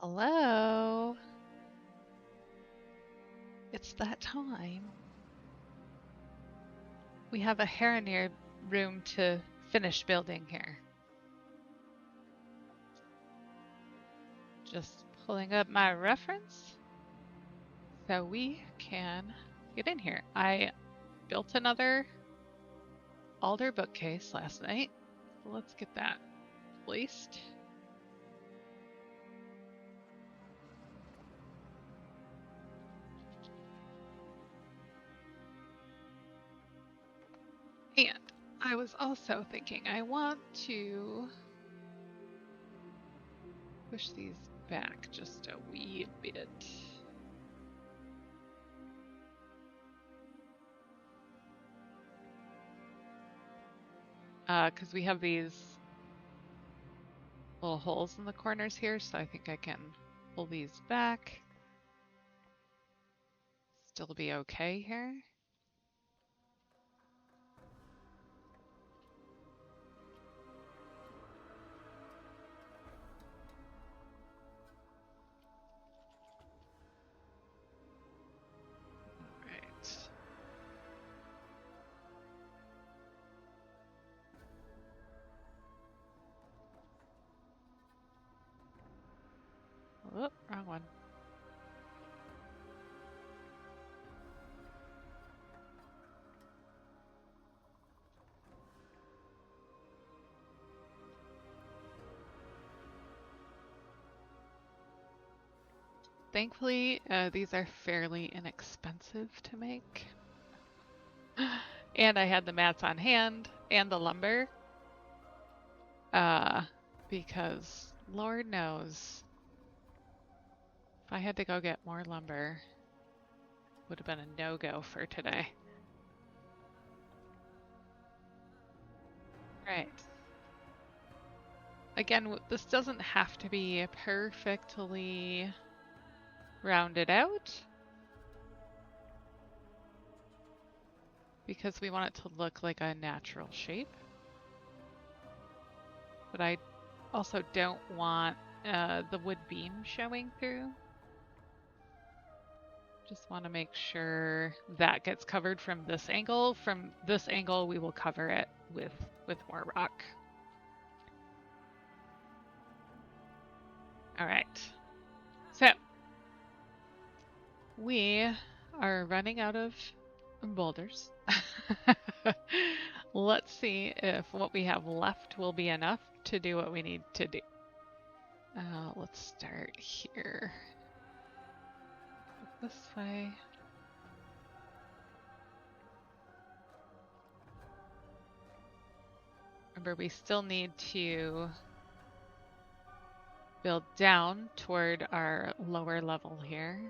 Hello. It's that time. We have a Haranir room to finish building here. Just pulling up my reference so we can get in here. I built another altar bookcase last night. So let's get that placed. And I was also thinking I want to push these back just a wee bit. Because we have these little holes in the corners here, so I think I can pull these back. Still be okay here. Right. Oh, wrong one. Thankfully, these are fairly inexpensive to make. And I had the mats on hand and the lumber. Because Lord knows, if I had to go get more lumber, it would have been a no-go for today. Right. Again, this doesn't have to be perfectly rounded out, because we want it to look like a natural shape. But I also don't want the wood beam showing through. Just want to make sure that gets covered from this angle. From this angle, we will cover it with more rock. All right. So we are running out of boulders. Let's see if what we have left will be enough to do what we need to do. Let's start here. This way. Remember, we still need to build down toward our lower level here.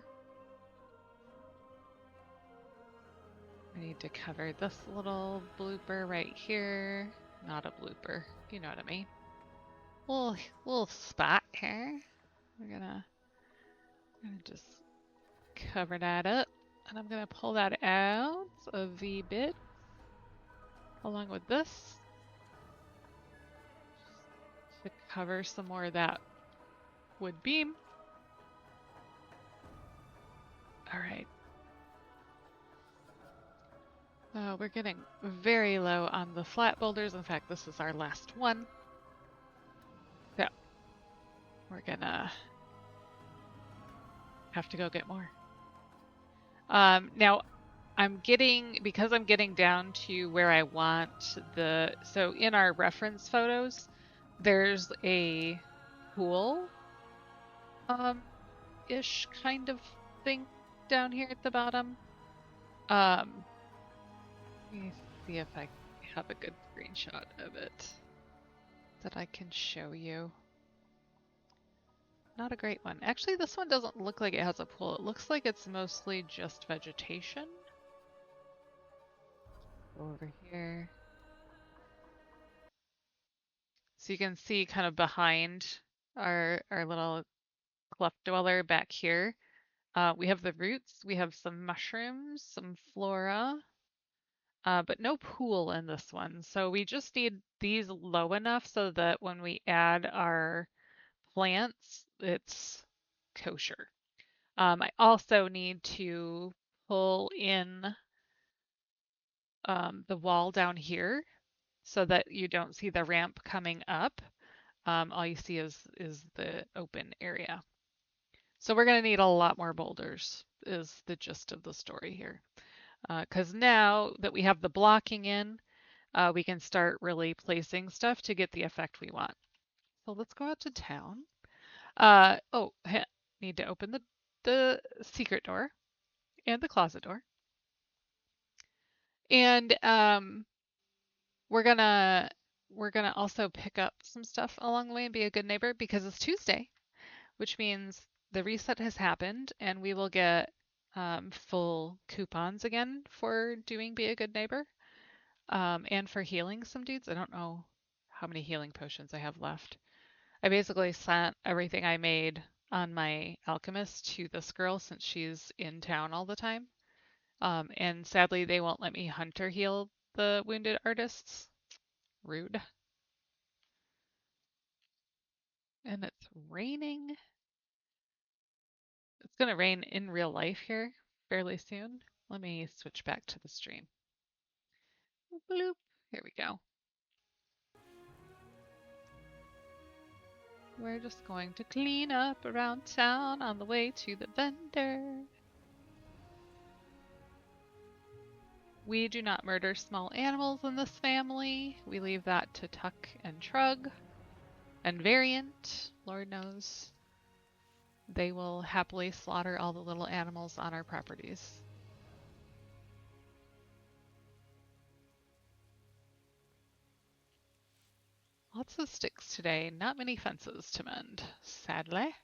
I need to cover this little blooper right here. Not a blooper, you know what I mean. Little spot here. We're gonna just cover that up, and I'm gonna pull that out a wee bit along with this to cover some more of that wood beam. All right. We're getting very low on the flat boulders. In fact, this is our last one. So we're gonna have to go get more. Now because I'm getting down to where I want so in our reference photos, there's a pool ish kind of thing down here at the bottom. Let me see if I have a good screenshot of it that I can show you. Not a great one. Actually, this one doesn't look like it has a pool. It looks like it's mostly just vegetation. Go over here. So you can see kind of behind our little cleft dweller back here. We have the roots, we have some mushrooms, some flora, but no pool in this one. So we just need these low enough so that when we add our plants, it's kosher. I also need to pull in the wall down here so that you don't see the ramp coming up. All you see is the open area. So we're going to need a lot more boulders is the gist of the story here. Because now that we have the blocking in, we can start really placing stuff to get the effect we want. So let's go out to town. Oh, need to open the secret door and the closet door. And we're gonna also pick up some stuff along the way and be a good neighbor because it's Tuesday, which means the reset has happened and we will get full coupons again for doing be a good neighbor and for healing some dudes. I don't know how many healing potions I have left. I basically sent everything I made on my alchemist to this girl since she's in town all the time. And sadly, they won't let me hunter heal the wounded artists. Rude. And it's raining. It's going to rain in real life here fairly soon. Let me switch back to the stream. Bloop. Here we go. We're just going to clean up around town on the way to the vendor. We do not murder small animals in this family. We leave that to Tuck and Trug. And Variant, Lord knows, they will happily slaughter all the little animals on our properties. Lots of sticks today, not many fences to mend, sadly.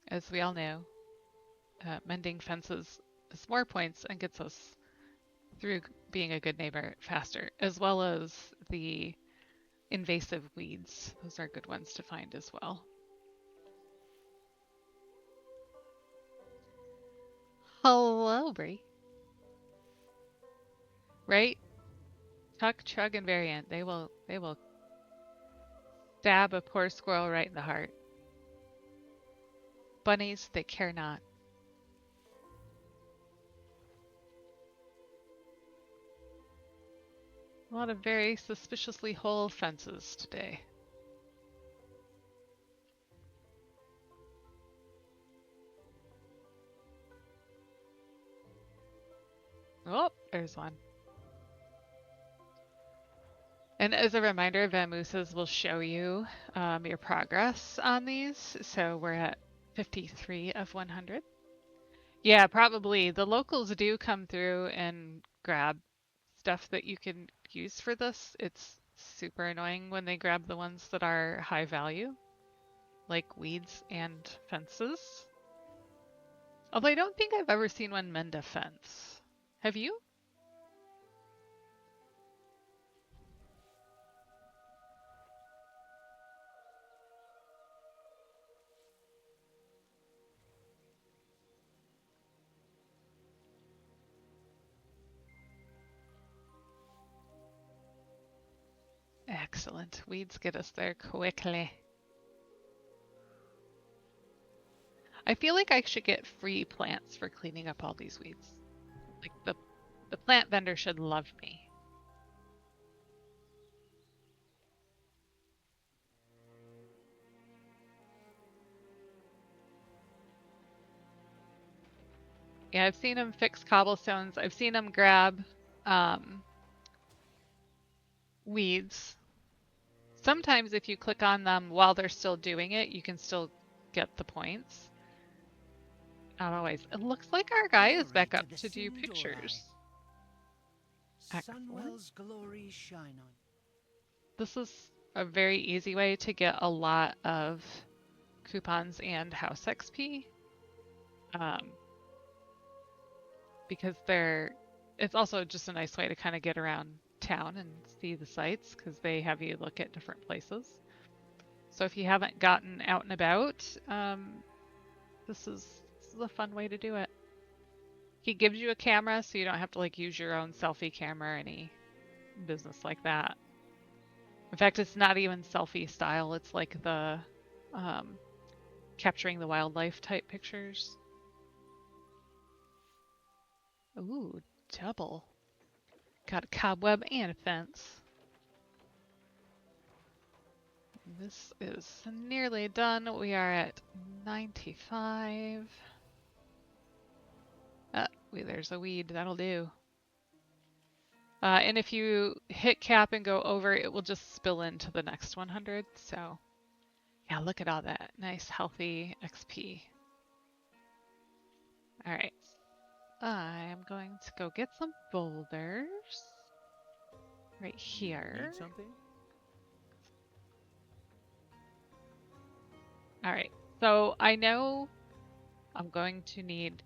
As we all know, mending fences is more points and gets us through being a good neighbor faster, as well as the invasive weeds. Those are good ones to find as well. Hello, Bree. Right? Tuck, Chug, and Variant. They will stab a poor squirrel right in the heart. Bunnies, they care not. A lot of very suspiciously whole fences today. Oh, there's one. And as a reminder, Vamooses will show you your progress on these. So we're at 53 of 100. Yeah, probably. The locals do come through and grab stuff that you can use for this. It's super annoying when they grab the ones that are high value, like weeds and fences. Although I don't think I've ever seen one mend a fence. Have you? Excellent. Weeds get us there quickly. I feel like I should get free plants for cleaning up all these weeds. Like the plant vendor should love me. Yeah, I've seen him fix cobblestones. I've seen him grab weeds. Sometimes if you click on them while they're still doing it, you can still get the points. Not always. It looks like our guy is back up to do pictures. Sunwell's glory shine on. This is a very easy way to get a lot of coupons and house XP. Because it's also just a nice way to kind of get around town and see the sights because they have you look at different places. So if you haven't gotten out and about, this is a fun way to do it. He gives you a camera so you don't have to like use your own selfie camera or any business like that. In fact, it's not even selfie style. It's like the capturing the wildlife type pictures. Ooh, double. Got a cobweb and a fence. This is nearly done. We are at 95. There's a weed. That'll do. And if you hit cap and go over, it will just spill into the next 100. So, yeah, look at all that. Nice, healthy XP. All right. I'm going to go get some boulders right here. Need something? All right. So I know I'm going to need,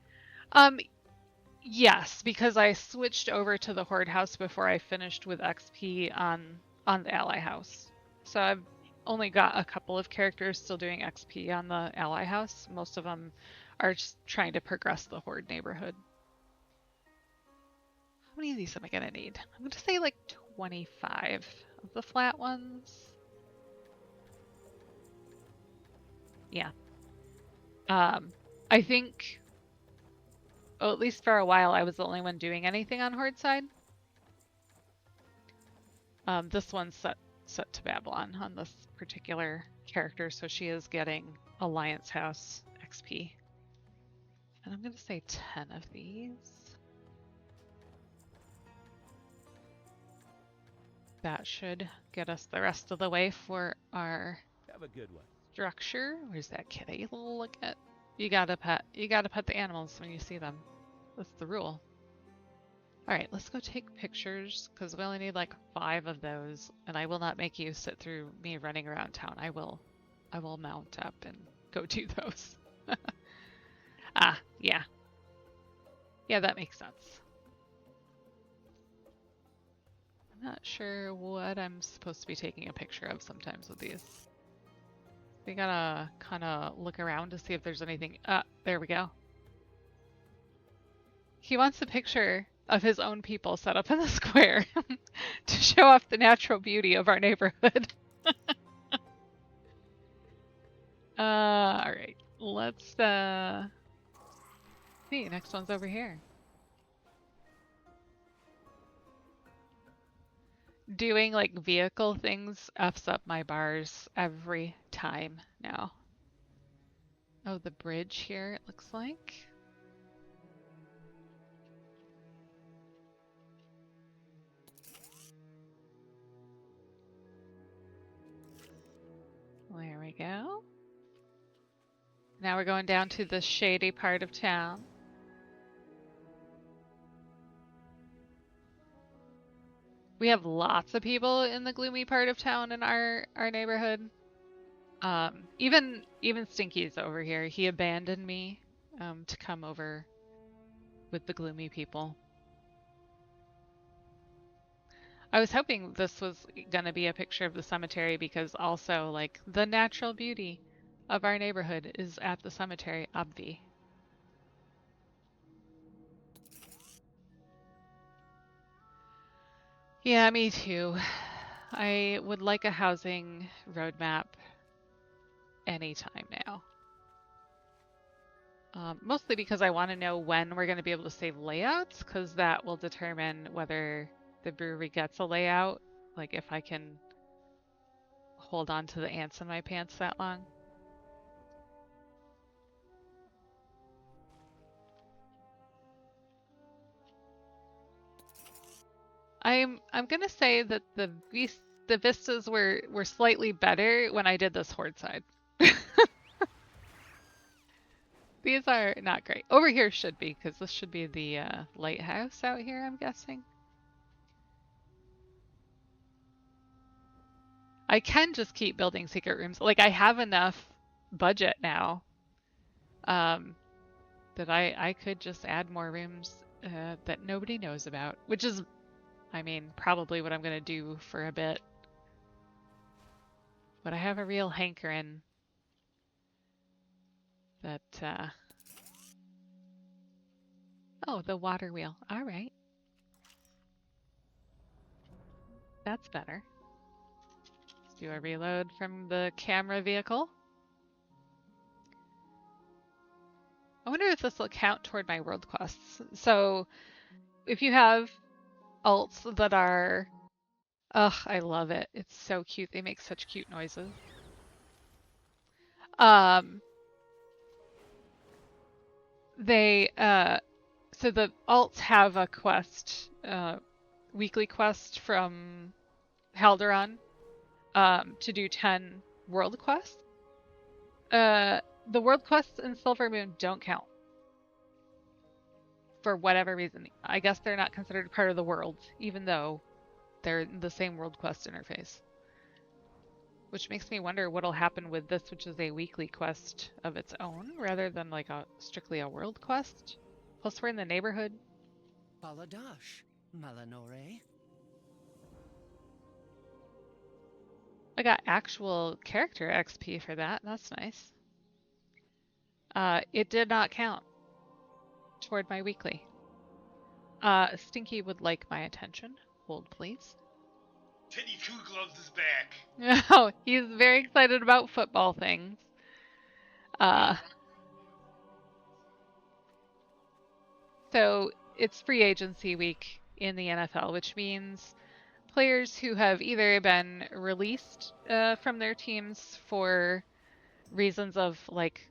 yes, because I switched over to the Horde house before I finished with XP on the Ally house. So I've only got a couple of characters still doing XP on the Ally house. Most of them are just trying to progress the Horde neighborhood. How many of these am I gonna need? I'm gonna say like 25 of the flat ones. Yeah. I think, oh, at least for a while, I was the only one doing anything on Horde side. This one's set to Babylon on this particular character, so she is getting Alliance House XP. And I'm gonna say 10 of these. That should get us the rest of the way for our Have a good one. structure. Where's that kitty? Look at, you gotta pet the animals when you see them. That's the rule. All right, let's go take pictures because we only need like 5 of those, and I will not make you sit through me running around town. I will mount up and go do those. Yeah. Yeah, that makes sense. I'm not sure what I'm supposed to be taking a picture of sometimes with these. We gotta kind of look around to see if there's anything. There we go. He wants a picture of his own people set up in the square to show off the natural beauty of our neighborhood. All right, let's see. Next one's over here. Doing like vehicle things F's up my bars every time now. Oh, the bridge here, it looks like. There we go. Now we're going down to the shady part of town. We have lots of people in the gloomy part of town in our neighborhood. Even Stinky's over here. He abandoned me to come over with the gloomy people. I was hoping this was gonna be a picture of the cemetery because also like the natural beauty of our neighborhood is at the cemetery, obvi. Yeah, me too. I would like a housing roadmap anytime now. Mostly because I want to know when we're going to be able to save layouts, because that will determine whether the brewery gets a layout, like if I can hold on to the ants in my pants that long. I'm gonna say that the vistas were slightly better when I did this horde side. These are not great. Over here should be, because this should be the lighthouse out here, I'm guessing. I can just keep building secret rooms. Like, I have enough budget now that I could just add more rooms that nobody knows about, which is, I mean, probably what I'm going to do for a bit. But I have a real hankering that, oh, the water wheel. All right. That's better. Let's do a reload from the camera vehicle. I wonder if this will count toward my world quests. So if you have alts that are, ugh, I love it. It's so cute. They make such cute noises. Um, they so the alts have a quest, weekly quest from Halderon, to do 10 world quests. The world quests in Silver Moon don't count for whatever reason. I guess they're not considered part of the world, even though they're in the same world quest interface. Which makes me wonder what'll happen with this, which is a weekly quest of its own, rather than like a strictly a world quest. Plus, we're in the neighborhood. Baladash, Malanore. I got actual character XP for that. That's nice. It did not count toward my weekly. Stinky would like my attention. Hold, please. Teddy Two Gloves is back. Oh, he's very excited about football things. So it's free agency week in the NFL, which means players who have either been released from their teams for reasons of like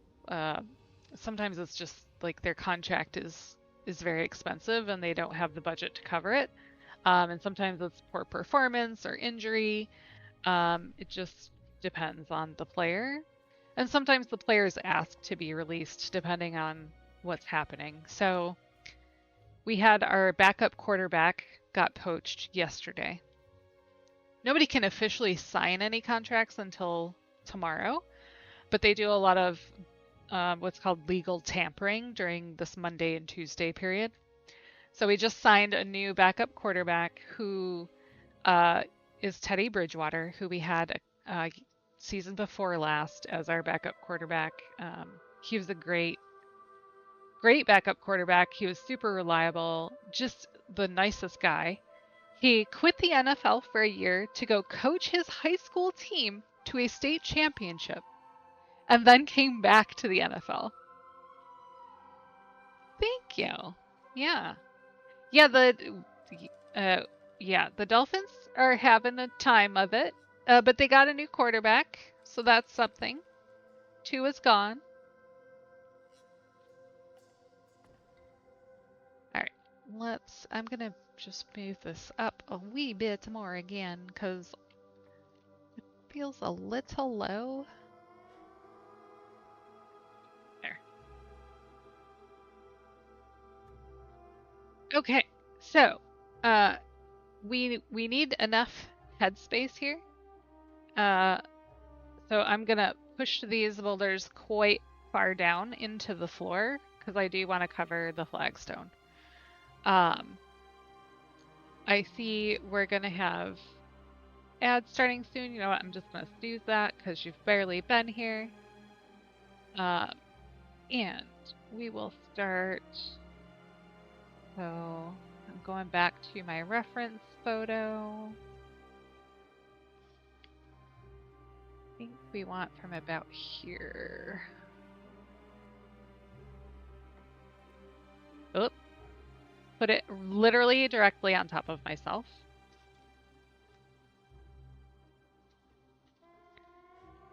sometimes it's just like their contract is very expensive and they don't have the budget to cover it, and sometimes it's poor performance or injury. It just depends on the player, and sometimes the players ask to be released depending on what's happening. So we had our backup quarterback got poached yesterday. Nobody can officially sign any contracts until tomorrow, but they do a lot of what's called legal tampering during this Monday and Tuesday period. So we just signed a new backup quarterback who is Teddy Bridgewater, who we had season before last as our backup quarterback. He was a great backup quarterback. He was super reliable, just the nicest guy. He quit the NFL for a year to go coach his high school team to a state championship and then came back to the NFL. Thank you. Yeah. Yeah, the Dolphins are having a time of it. But they got a new quarterback, so that's something. Two is gone. All right. I'm going to just move this up a wee bit more again because it feels a little low. There. Okay. So, we need enough headspace here. So I'm gonna push these boulders quite far down into the floor because I do want to cover the flagstone. I see we're gonna have ads starting soon. You know what? I'm just gonna snooze that because you've barely been here. And we will start. So I'm going back to my reference photo. I think we want from about here. Oop. Put it literally directly on top of myself.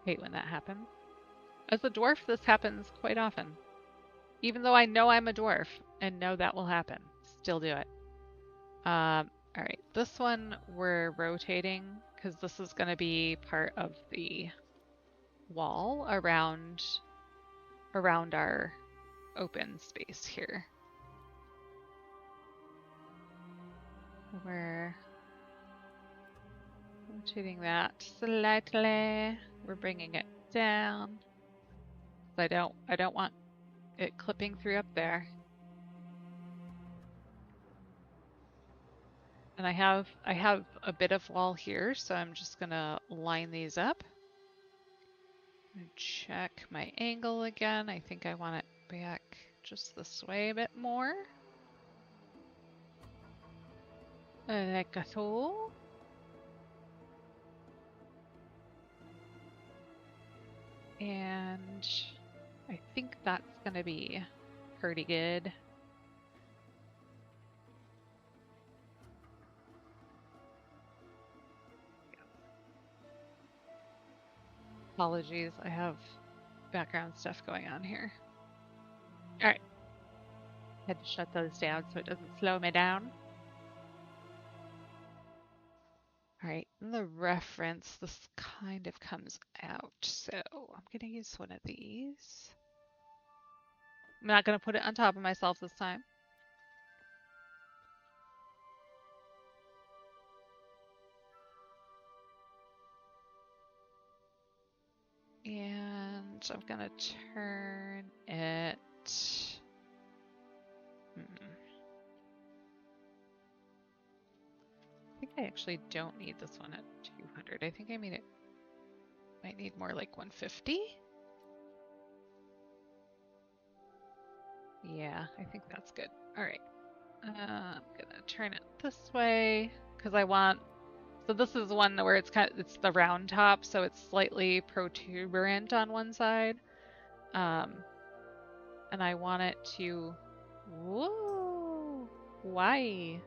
Hate when that happens. As a dwarf, this happens quite often. Even though I know I'm a dwarf and know that will happen, still do it. All right, this one we're rotating because this is going to be part of the wall around our open space here. We're rotating that slightly. We're bringing it down. I don't want it clipping through up there. And I have a bit of wall here, so I'm just gonna line these up. Check my angle again. I think I want it back just this way a bit more. Like so. And I think that's gonna be pretty good. Apologies, I have background stuff going on here. All right. Had to shut those down so it doesn't slow me down. All right, in the reference, this kind of comes out. So I'm gonna use one of these. I'm not gonna put it on top of myself this time. And I'm gonna turn it. I think I actually don't need this one at 200. I think I might need more like 150. Yeah, I think that's good. All right. I'm gonna turn it this way because I want. So this is one where it's the round top, so it's slightly protuberant on one side. And I want it to. Whoa! Why?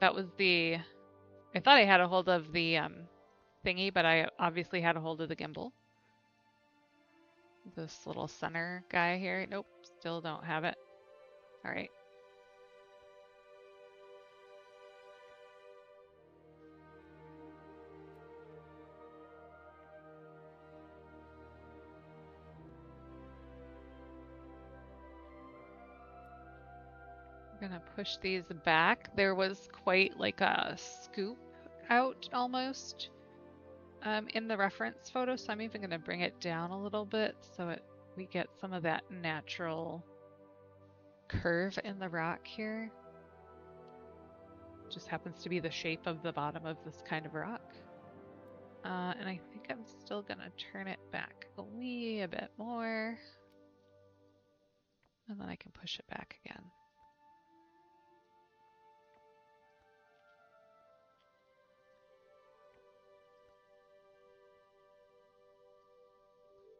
That was the. I thought I had a hold of the thingy, but I obviously had a hold of the gimbal. This little center guy here. Nope, still don't have it. All right. I'm gonna push these back. There was quite like a scoop out almost in the reference photo, so I'm even gonna bring it down a little bit so we get some of that natural curve in the rock here. Just happens to be the shape of the bottom of this kind of rock. And I think I'm still gonna turn it back a wee bit more. And then I can push it back again.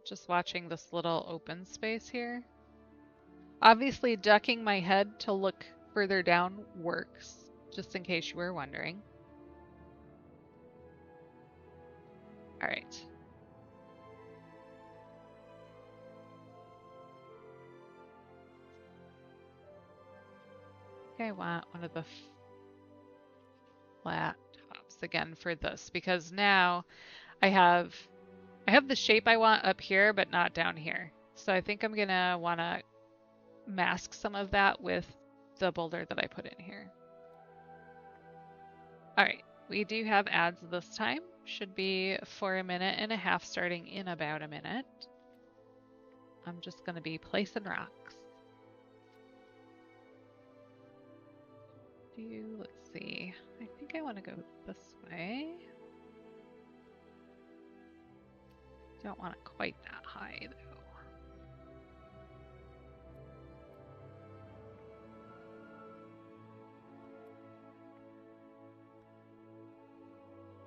Just watching this little open space here. Obviously, ducking my head to look further down works, just in case you were wondering. All right. I think I want one of the flat tops again for this because now I have the shape I want up here, but not down here. So I think I'm gonna want to mask some of that with the boulder that I put in here. All right, we do have ads this time. Should be for 1.5 minutes, starting in about a minute. I'm just gonna be placing rocks. Let's see. I think I want to go this way. Don't want it quite that high though.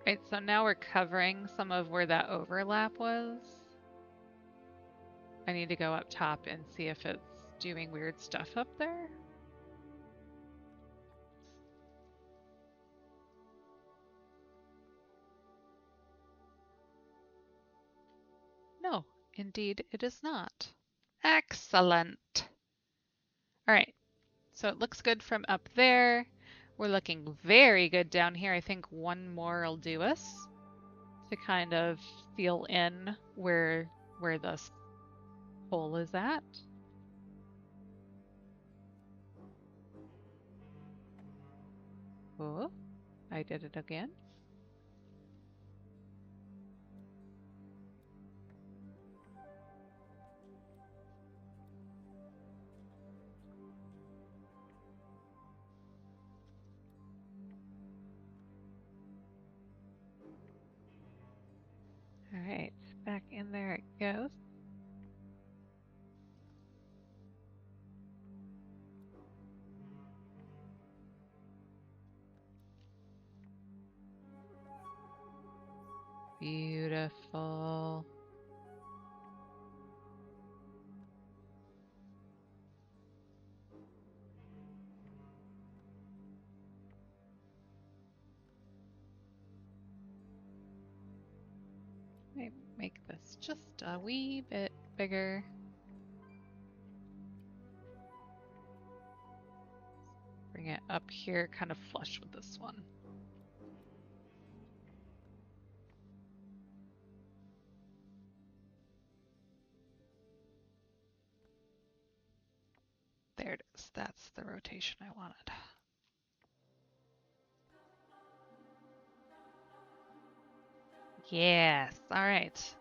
Right, so now we're covering some of where that overlap was. I need to go up top and see if it's doing weird stuff up there. No, indeed it is not. Excellent. All right, so it looks good from up there. We're looking very good down here. I think one more will do us to kind of seal in where this hole is at. Oh, I did it again. All right, back in there it goes. Beautiful. Might make this just a wee bit bigger. Bring it up here, kind of flush with this one. There it is. That's the rotation I wanted. Yes. All right.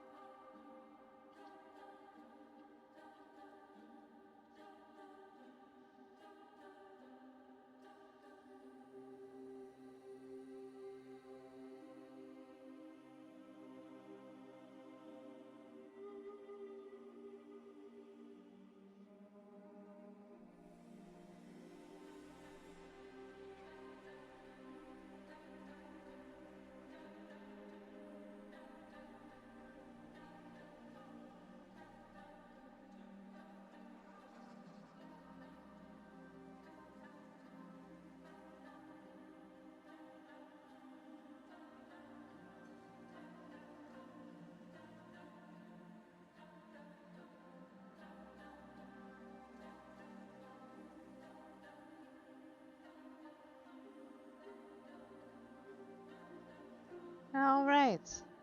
All right.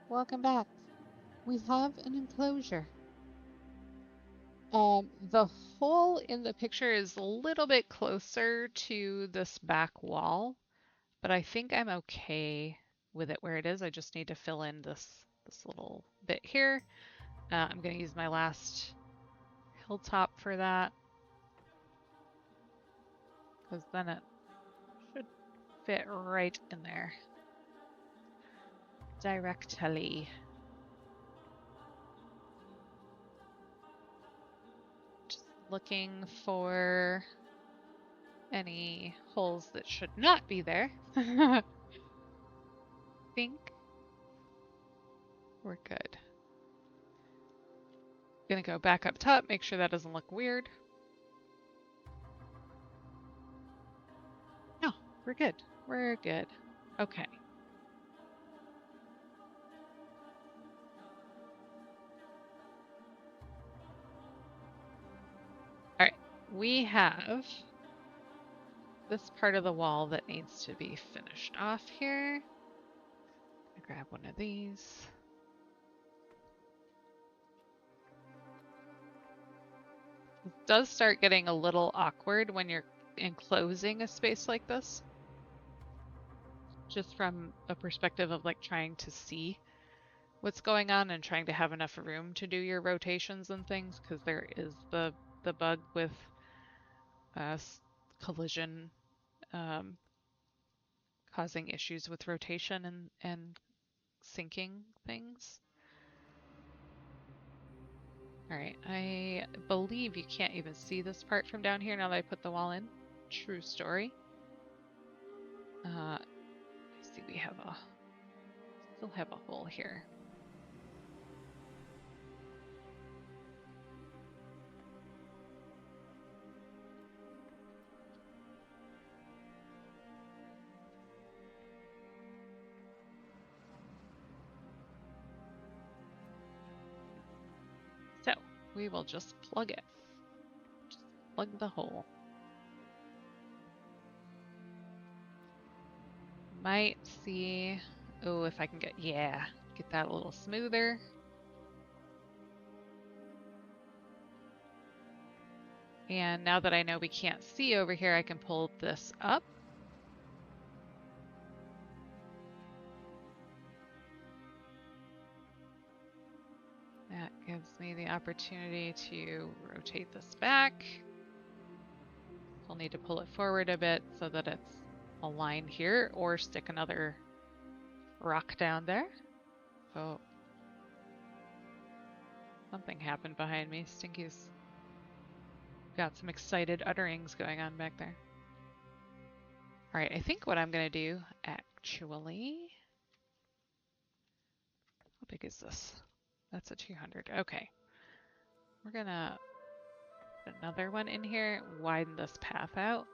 Welcome back. We have an enclosure. The hole in the picture is a little bit closer to this back wall, but I think I'm okay with it where it is. I just need to fill in this little bit here. I'm going to use my last hilltop for that, because then it should fit right in there directly. Just looking for any holes that should not be there. Think we're good. Gonna go back up top, make sure that doesn't look weird. No, we're good. We're good. Okay. All right, we have this part of the wall that needs to be finished off here. I'll grab one of these. It does start getting a little awkward when you're enclosing a space like this. Just from a perspective of like trying to see what's going on and trying to have enough room to do your rotations and things, because there is the bug with collision causing issues with rotation and syncing things. All right, I believe you can't even see this part from down here now that I put the wall in. True story. I see we have still have a hole here. So we will just plug it. Just plug the hole. Might see, oh, if I can get that a little smoother. And now that I know we can't see over here, I can pull this up. That gives me the opportunity to rotate this back. I'll need to pull it forward a bit so that it's aligned here, or stick another rock down there. Oh, something happened behind me. Stinky's got some excited utterings going on back there. All right, I think what I'm gonna do actually, how big is this? That's a 200. Okay, we're gonna put another one in here, widen this path out.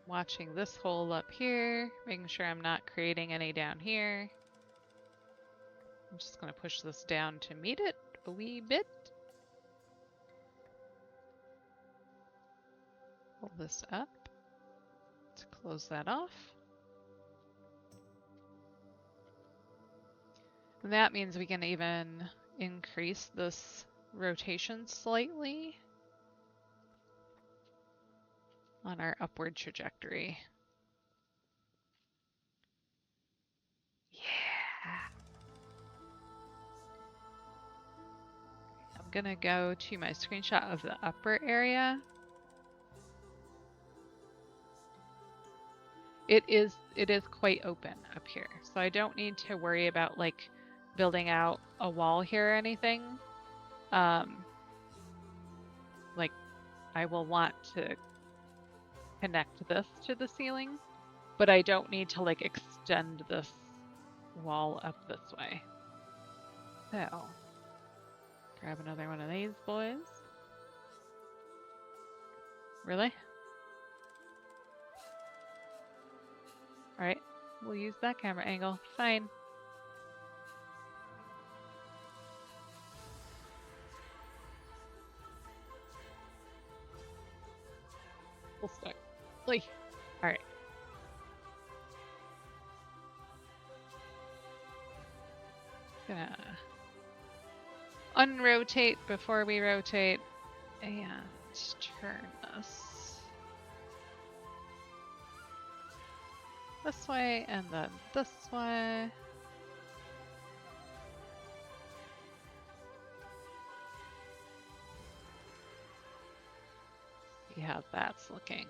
watching this hole up here, making sure I'm not creating any down here. I'm just going to push this down to meet it a wee bit. Pull this up to close that off. And that means we can even increase this rotation slightly on our upward trajectory. Yeah. I'm gonna go to my screenshot of the upper area. It is quite open up here, so I don't need to worry about like building out a wall here or anything. Like I will want to connect this to the ceiling, but I don't need to like extend this wall up this way. So grab another one of these boys. Really? Alright, we'll use that camera angle. Fine. We'll start. Alright. Gonna unrotate before we rotate and turn this way and then this way. See how that's looking.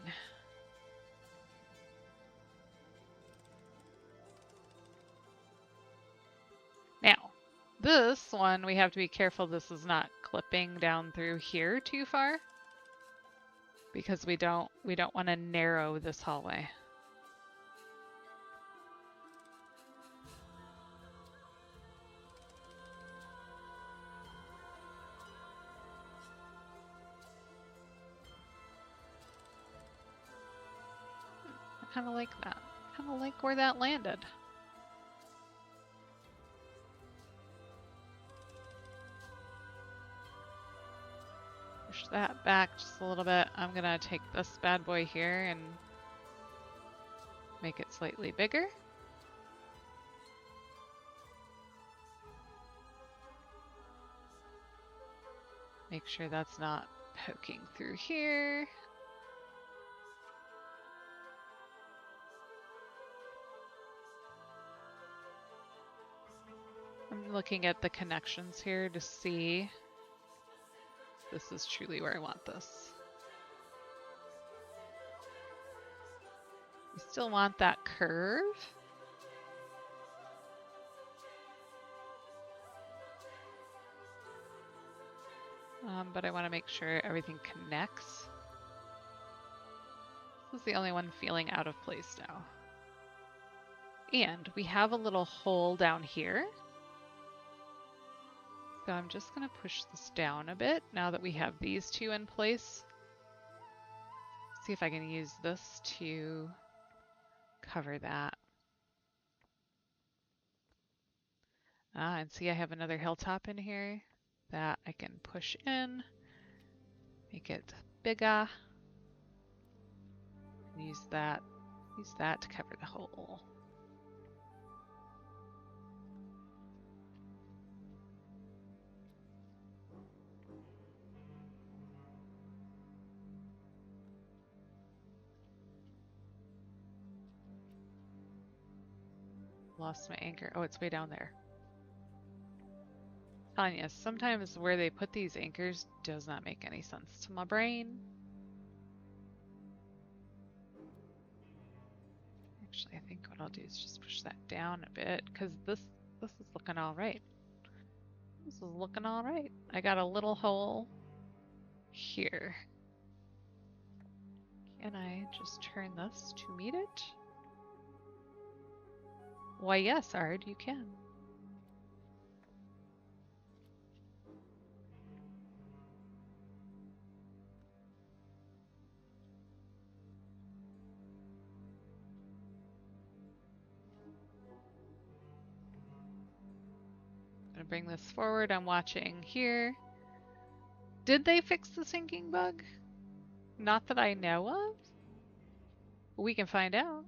Now, this one we have to be careful this is not clipping down through here too far, because we don't want to narrow this hallway. I kind of like that. Kind of like where that landed. Push that back just a little bit. I'm gonna take this bad boy here and make it slightly bigger. Make sure that's not poking through here. I'm looking at the connections here to see if this is truly where I want this. We still want that curve. But I want to make sure everything connects. This is the only one feeling out of place now. And we have a little hole down here. So I'm just going to push this down a bit now that we have these two in place. See if I can use this to cover that. And see I have another hilltop in here that I can push in, make it bigger, and use that to cover the hole. Lost my anchor. Oh, it's way down there. Telling you, sometimes where they put these anchors does not make any sense to my brain. Actually, I think what I'll do is just push that down a bit, because this is looking all right. This is looking all right. I got a little hole here. Can I just turn this to meet it? Why, yes, Ard, you can. bring this forward. I'm watching here. Did they fix the sinking bug? Not that I know of. We can find out.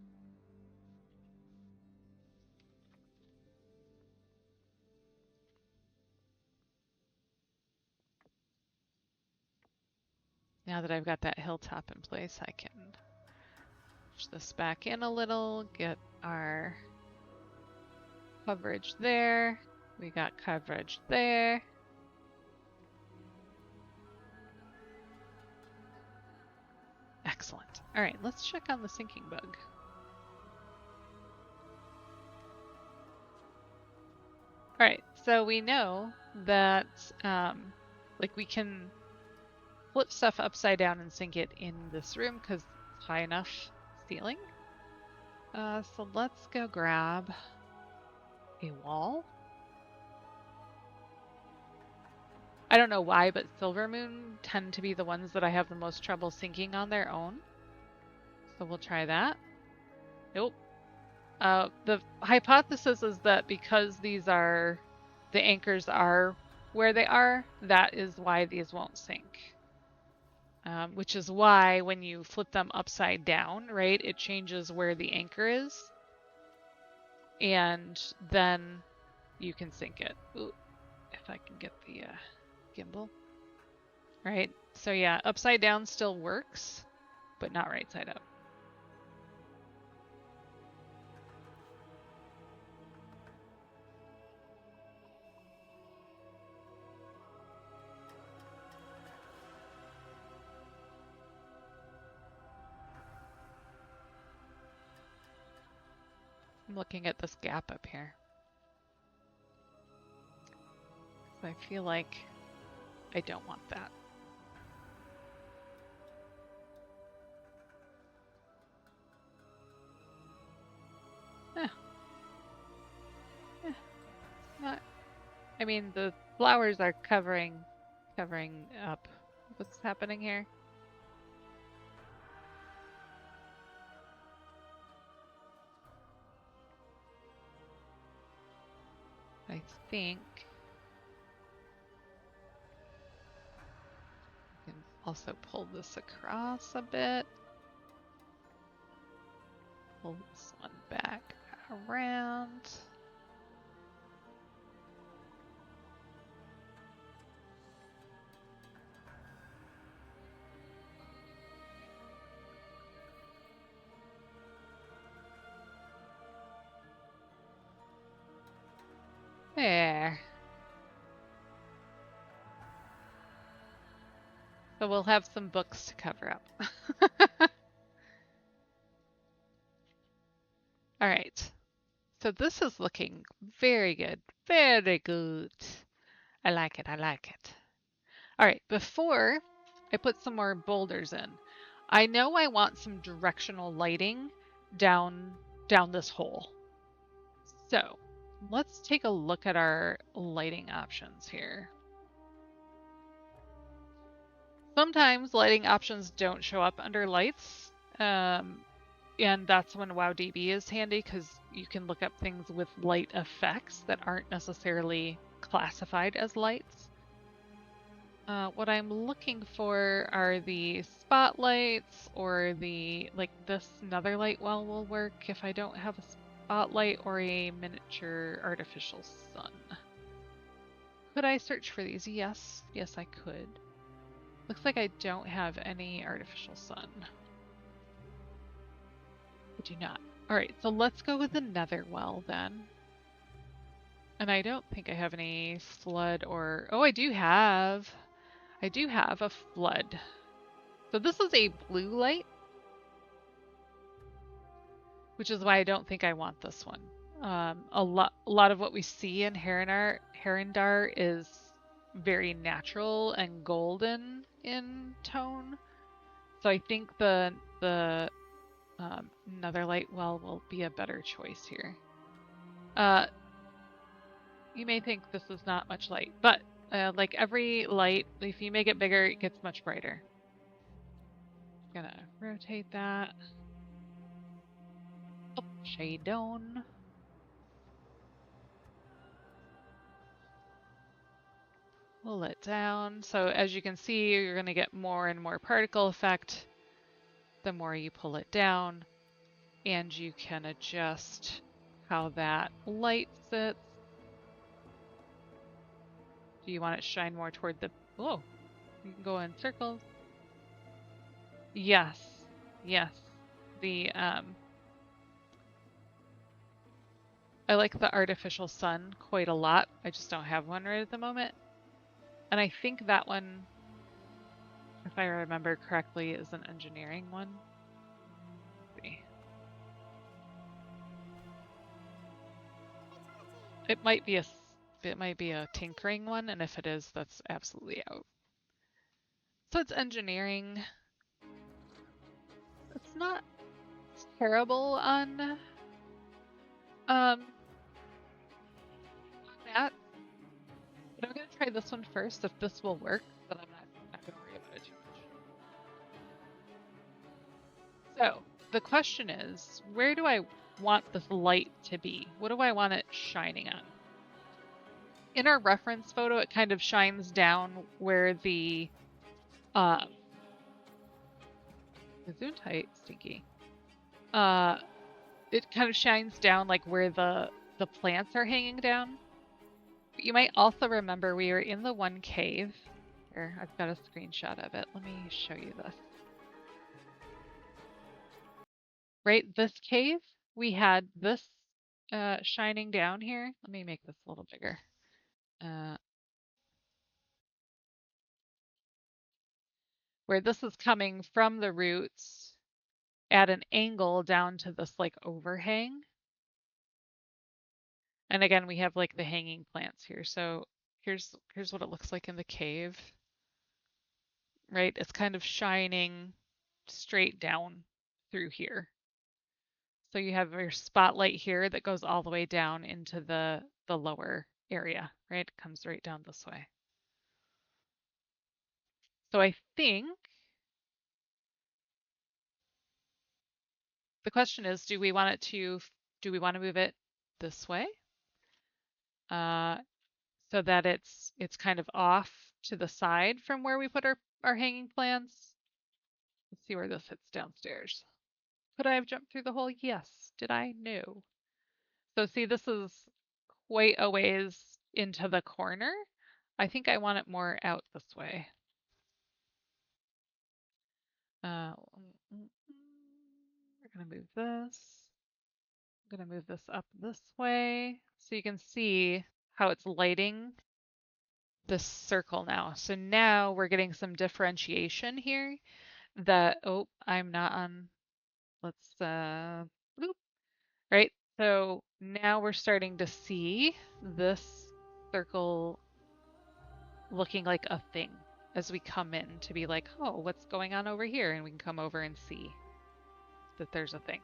Now that I've got that hilltop in place, I can push this back in a little, get our coverage there. We got coverage there. Excellent. All right, let's check on the sinking bug. All right, so we know that like we can flip stuff upside down and sink it in this room because it's high enough ceiling. So let's go grab a wall. I don't know why, but Silver Moon tend to be the ones that I have the most trouble sinking on their own. So we'll try that. Nope. The hypothesis is that because these are, the anchors are where they are, that is why these won't sink. Which is why when you flip them upside down, right, it changes where the anchor is. And then you can sink it. Ooh, if I can get the gimbal. Right, so yeah, upside down still works, but not right side up. I'm looking at this gap up here. I feel like I don't want that. Not, I mean, the flowers are covering up. What's happening here? I think I can also pull this across a bit. Pull this one back around. There. So we'll have some books to cover up. All right. So this is looking very good. Very good. I like it. I like it. All right. Before I put some more boulders in, I know I want some directional lighting down this hole. So let's take a look at our lighting options here. Sometimes lighting options don't show up under lights, and that's when WowDB is handy because you can look up things with light effects that aren't necessarily classified as lights. What I'm looking for are the spotlights or like this netherlight well will work if I don't have a spotlight or a miniature artificial sun. Could I search for these? Yes, I could. Looks like I don't have any artificial sun. I do not. Alright, so let's go with the nether well then. And I don't think I have any flood or... Oh, I do have a flood. So this is a blue light, which is why I don't think I want this one. A lot of what we see in Haranir is very natural and golden in tone. So I think the netherlight well will be a better choice here. You may think this is not much light, but like every light, if you make it bigger, it gets much brighter. Gonna rotate that. Shade down. pull it down. So as you can see, you're going to get more and more particle effect the more you pull it down, and you can adjust how that light sits. Do you want it to shine more toward the, oh, you can go in circles. Yes, yes. The, I like the artificial sun quite a lot. I just don't have one right at the moment. And I think that one, if I remember correctly, is an engineering one. Let's see. It might be a tinkering one, and if it is, that's absolutely out. So it's engineering. It's not terrible on that. But I'm gonna try this one first. If this will work, then I'm not gonna worry about it too much. So the question is, where do I want this light to be? What do I want it shining on? In our reference photo, it kind of shines down where the zoom tight, Stinky. It kind of shines down like where the plants are hanging down. But you might also remember we were in the one cave. Here, I've got a screenshot of it. Let me show you this. Right, this cave, we had this shining down here. Let me make this a little bigger. Where this is coming from the roots at an angle down to this like overhang. And again, we have like the hanging plants here. So here's what it looks like in the cave. Right? It's kind of shining straight down through here. So you have your spotlight here that goes all the way down into the lower area, right? It comes right down this way. So I think the question is, do we want to move it this way? So that it's kind of off to the side from where we put our hanging plants. Let's see where this hits downstairs. Could I have jumped through the hole? Yes. Did I? No. So see, this is quite a ways into the corner. I think I want it more out this way. We're gonna move this. I'm gonna move this up this way so you can see how it's lighting this circle now. So now we're getting some differentiation here that, oh, I'm not on, let's, bloop, right? So now we're starting to see this circle looking like a thing as we come in to be like, oh, what's going on over here? And we can come over and see that there's a thing.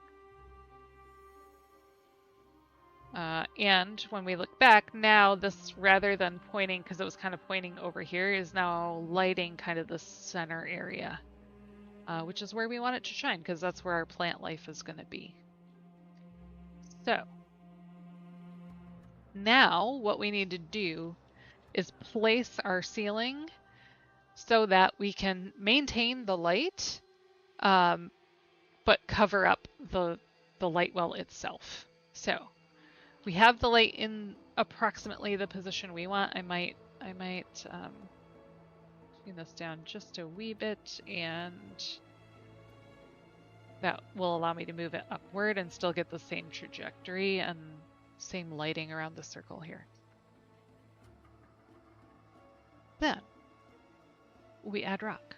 And when we look back now, this rather than pointing, because it was kind of pointing over here, is now lighting kind of the center area, which is where we want it to shine because that's where our plant life is going to be. So now what we need to do is place our ceiling so that we can maintain the light, but cover up the light well itself. So we have the light in approximately the position we want. I might tune this down just a wee bit, and that will allow me to move it upward and still get the same trajectory and same lighting around the circle here. Then we add rock.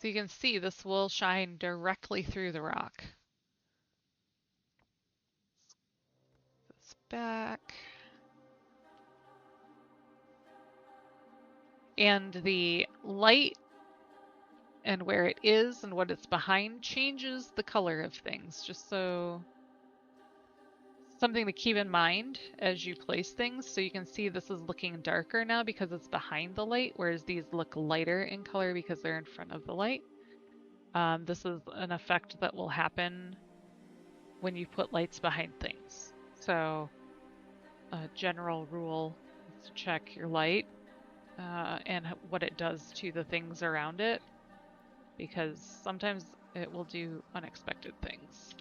So you can see this will shine directly through the rock. This back. And the light and where it is and what it's behind changes the color of things, just so something to keep in mind as you place things. So you can see this is looking darker now because it's behind the light, whereas these look lighter in color because they're in front of the light. This is an effect that will happen when you put lights behind things. So a general rule is to check your light and what it does to the things around it, because sometimes it will do unexpected things.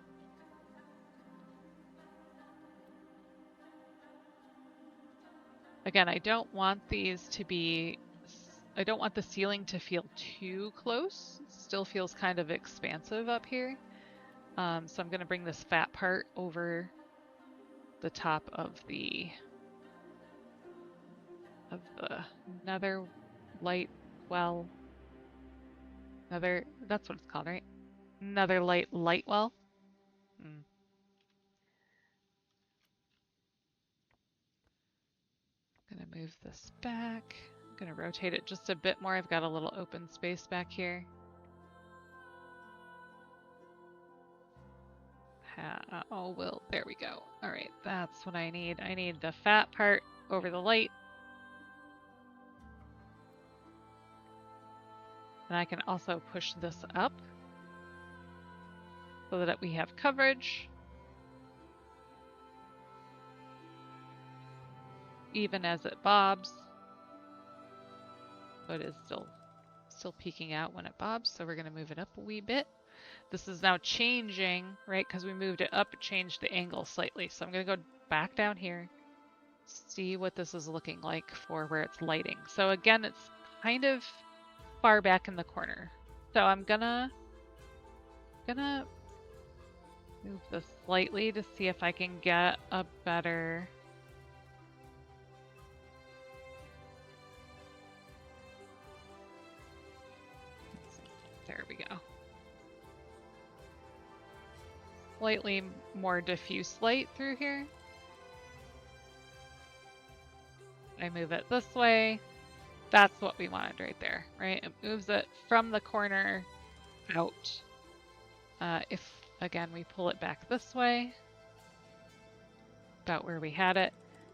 Again, I don't want these to be, I don't want the ceiling to feel too close. It still feels kind of expansive up here. So I'm going to bring this fat part over the top of the nether light well. That's what it's called, right? Nether light well. Gonna move this back. I'm gonna rotate it just a bit more. I've got a little open space back here. Oh, well, there we go. All right, that's what I need. I need the fat part over the light. And I can also push this up so that we have coverage. Even as it bobs. So it is still peeking out when it bobs, so we're gonna move it up a wee bit. This is now changing, right? Because we moved it up, it changed the angle slightly. So I'm gonna go back down here, see what this is looking like for where it's lighting. So again, it's kind of far back in the corner. So I'm gonna move this slightly to see if I can get a better... There we go. Slightly more diffuse light through here. I move it this way. That's what we wanted right there, right? It moves it from the corner out. If, again, we pull it back this way, about where we had it,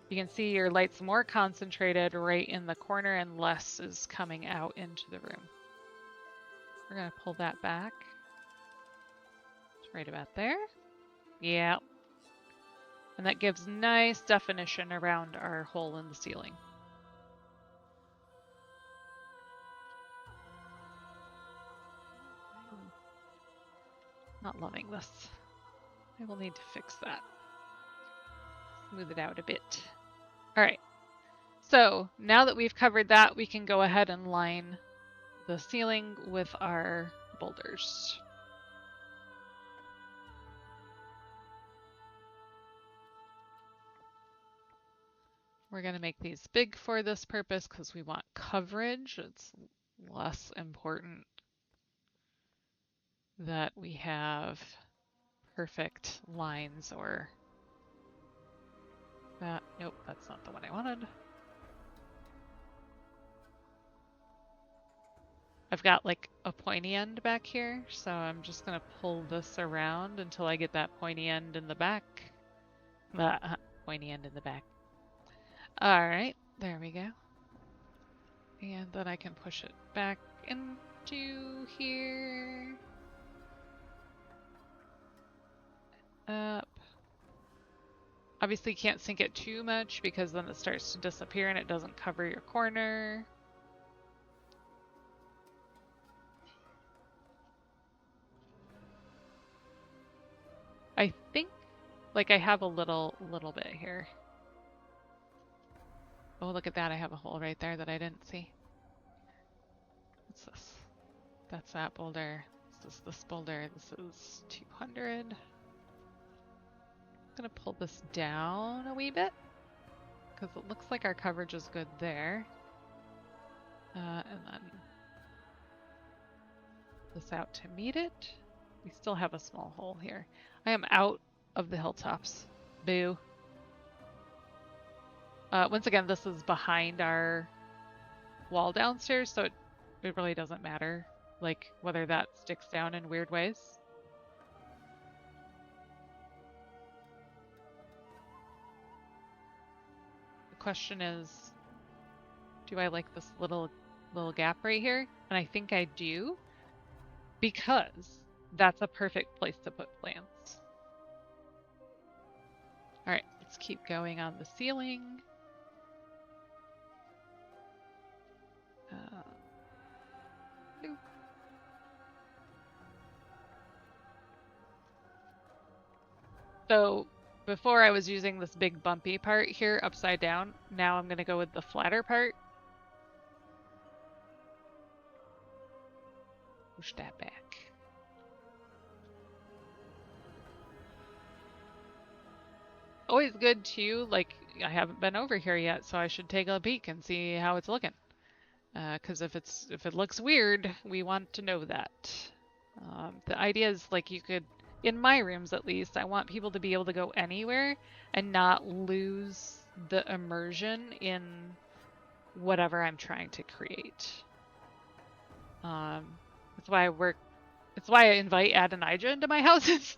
you can see your light's more concentrated right in the corner and less is coming out into the room. We're gonna pull that back. It's right about there. Yeah. And that gives nice definition around our hole in the ceiling. Not loving this. I will need to fix that. Smooth it out a bit. All right. So now that we've covered that, we can go ahead and line the ceiling with our boulders. We're going to make these big for this purpose because we want coverage. It's less important that we have perfect lines or that. Nope, that's not the one I wanted. I've got like a pointy end back here, so I'm just gonna pull this around until I get that pointy end in the back. Pointy end in the back. Alright, there we go. And then I can push it back into here. Up. Obviously you can't sink it too much because then it starts to disappear and it doesn't cover your corner. I think, like, I have a little bit here. Oh, look at that. I have a hole right there that I didn't see. What's this? That's that boulder. This is this boulder. This is 200. I'm gonna pull this down a wee bit because it looks like our coverage is good there. And then this out to meet it. We still have a small hole here. I am out of the hilltops. Boo. Once again, this is behind our wall downstairs, so it really doesn't matter, like, whether that sticks down in weird ways. question is, do I like this little gap right here? And I think I do, because that's a perfect place to put plants. All right, let's keep going on the ceiling. Nope. So before I was using this big bumpy part here upside down. Now I'm going to go with the flatter part. Push that back. Always good too, like, I haven't been over here yet, so I should take a peek and see how it's looking. Because if it looks weird, we want to know that. The idea is, like, you could, in my rooms at least, I want people to be able to go anywhere and not lose the immersion in whatever I'm trying to create. That's why I invite Adonijah into my houses.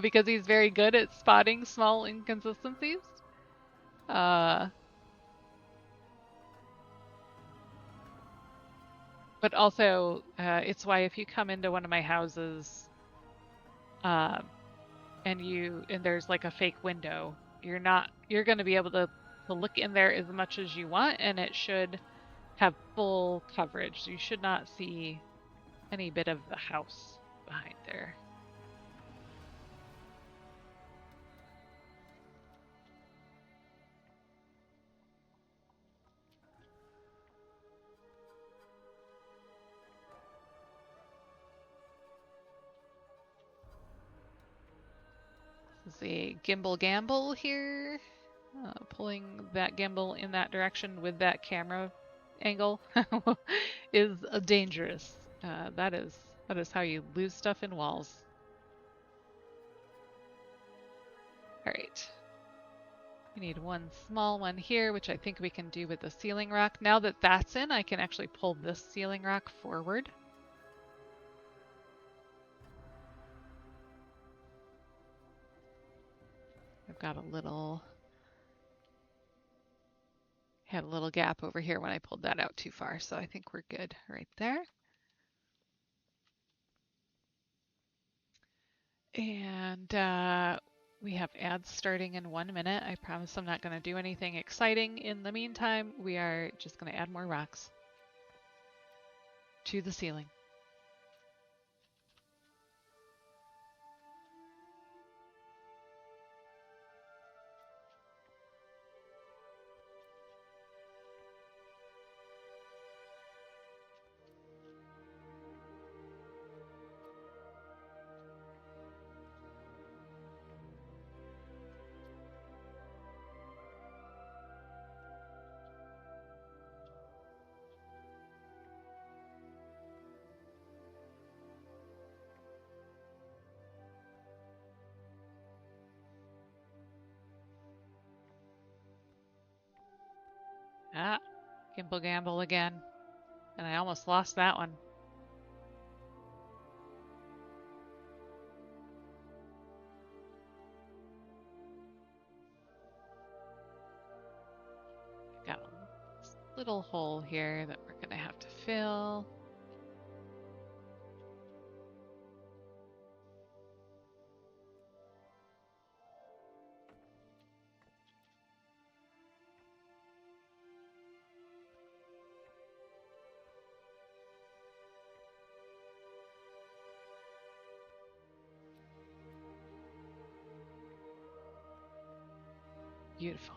Because he's very good at spotting small inconsistencies. But also, it's why if you come into one of my houses, and there's like a fake window, you're going to be able to look in there as much as you want, and it should have full coverage. You should not see any bit of the house behind there. This is a gimbal gamble here. Pulling that gimbal in that direction with that camera angle is dangerous. That is how you lose stuff in walls. All right. We need one small one here, which I think we can do with the ceiling rock. Now that that's in, I can actually pull this ceiling rock forward. I've got had a little gap over here when I pulled that out too far, so I think we're good right there. And we have ads starting in 1 minute. I promise I'm not going to do anything exciting in the meantime. We are just going to add more rocks to the ceiling. Ah, Gimbal Gamble again. And I almost lost that one. Got a little hole here that we're gonna have to fill. Beautiful.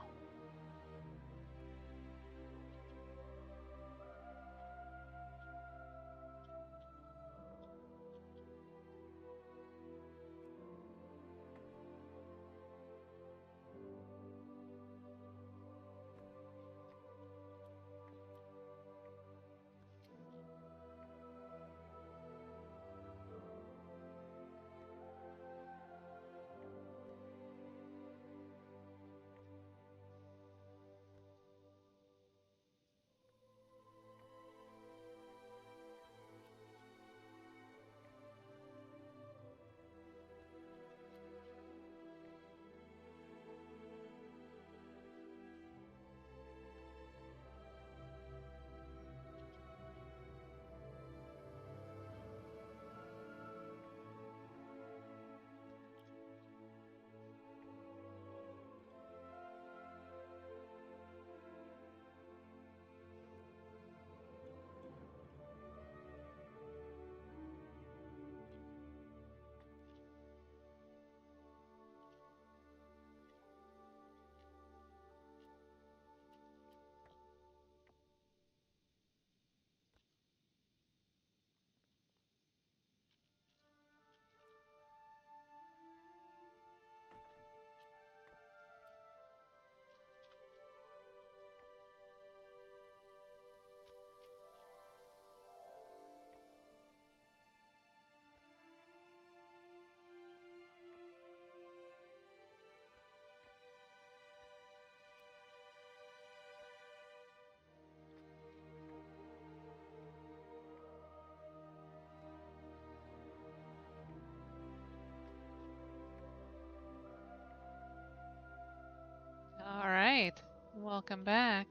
welcome back.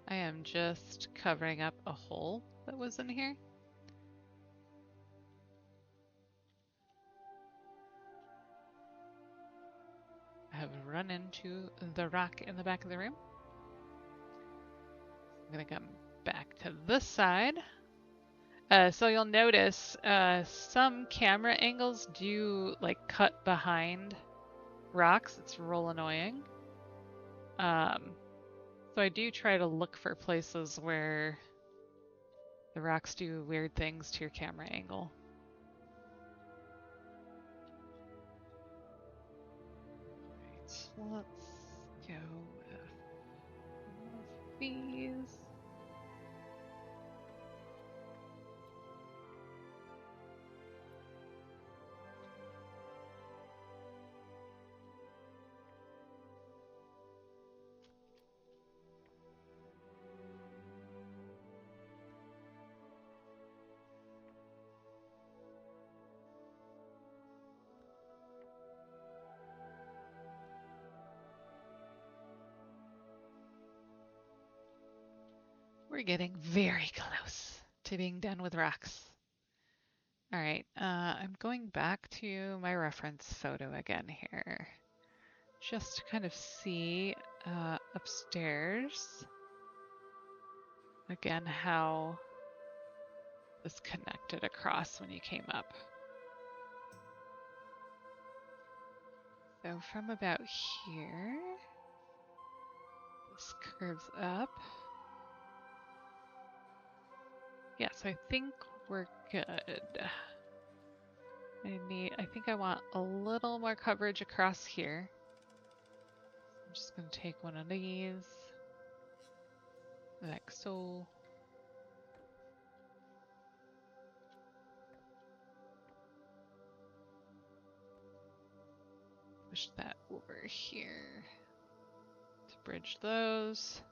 I am just covering up a hole that was in here. I have run into the rock in the back of the room. I'm gonna come back to this side. So you'll notice some camera angles do like cut behind rocks. It's real annoying. So I do try to look for places where the rocks do weird things to your camera angle. Right, so let's go with one of these. We're getting very close to being done with rocks. All right, I'm going back to my reference photo again here, just to kind of see upstairs again how this connected across when you came up. So from about here, this curves up. Yes, I think we're good. I think I want a little more coverage across here. I'm just gonna take one of these, like so. Push that over here to bridge those.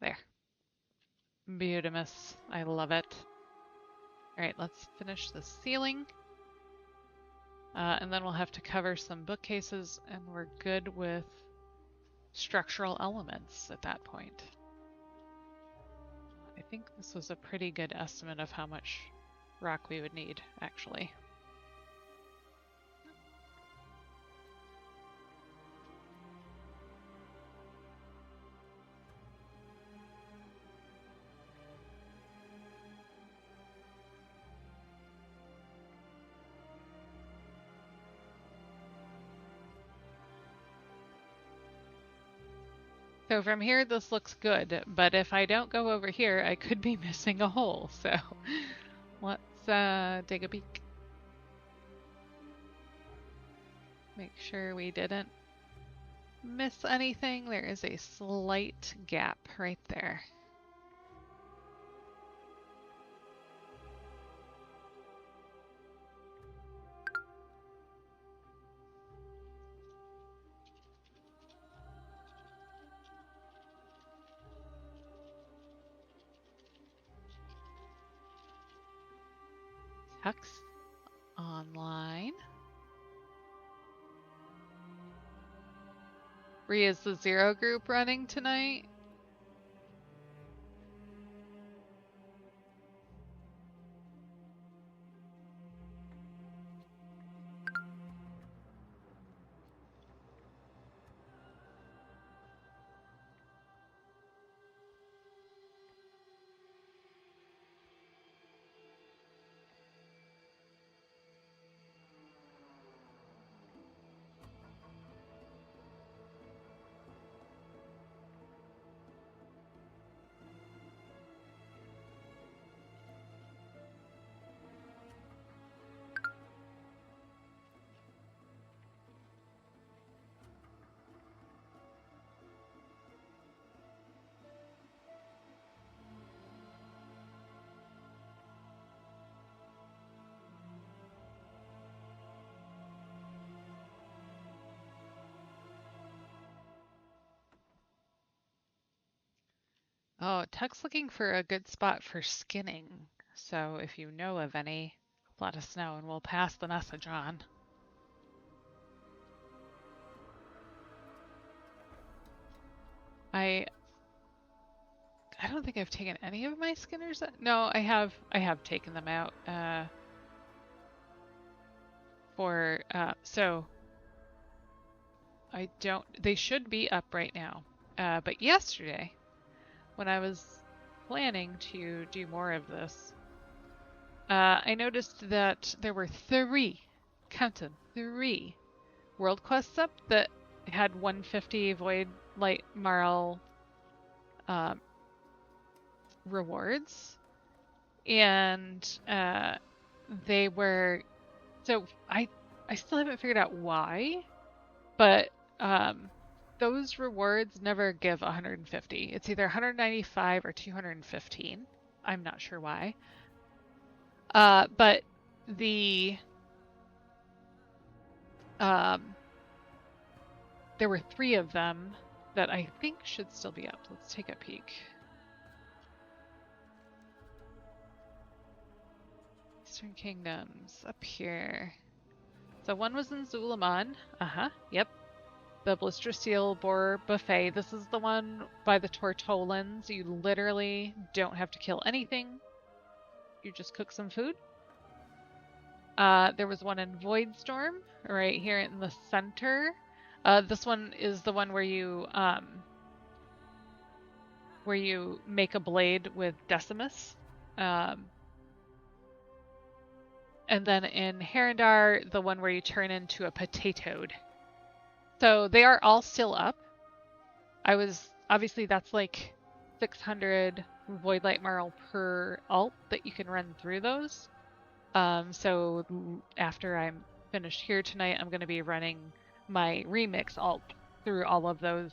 There. Beautimous. I love it. Alright, let's finish the ceiling. And then we'll have to cover some bookcases, and we're good with structural elements at that point. I think this was a pretty good estimate of how much rock we would need, actually. So from here, this looks good, but if I don't go over here, I could be missing a hole. So let's take a peek. Make sure we didn't miss anything. There is a slight gap right there. Tux online. Is the Zero group running tonight? Oh, Tuck's looking for a good spot for skinning. So if you know of any, let us know and we'll pass the message on. I don't think I've taken any of my skinners. No, I have taken them out. So I don't. They should be up right now. But yesterday, when I was planning to do more of this, I noticed that there were count them, 3 world quests up that had 150 Void Light Marl rewards, and they were so I still haven't figured out why, but those rewards never give 150. It's either 195 or 215. I'm not sure why. But the there were 3 of them that I think should still be up. Let's take a peek. Eastern Kingdoms up here. So one was in Zulaman. Yep. The Blister Seal Boar Buffet. This is the one by the Tortolans. You literally don't have to kill anything. You just cook some food. There was one in Voidstorm, right here in the center. This one is the one where you make a blade with Decimus. And then in Harandar, the one where you turn into a potatoed. So they are all still up. Obviously that's like 600 Void Light Marl per alt that you can run through those. So after I'm finished here tonight, I'm going to be running my remix alt through all of those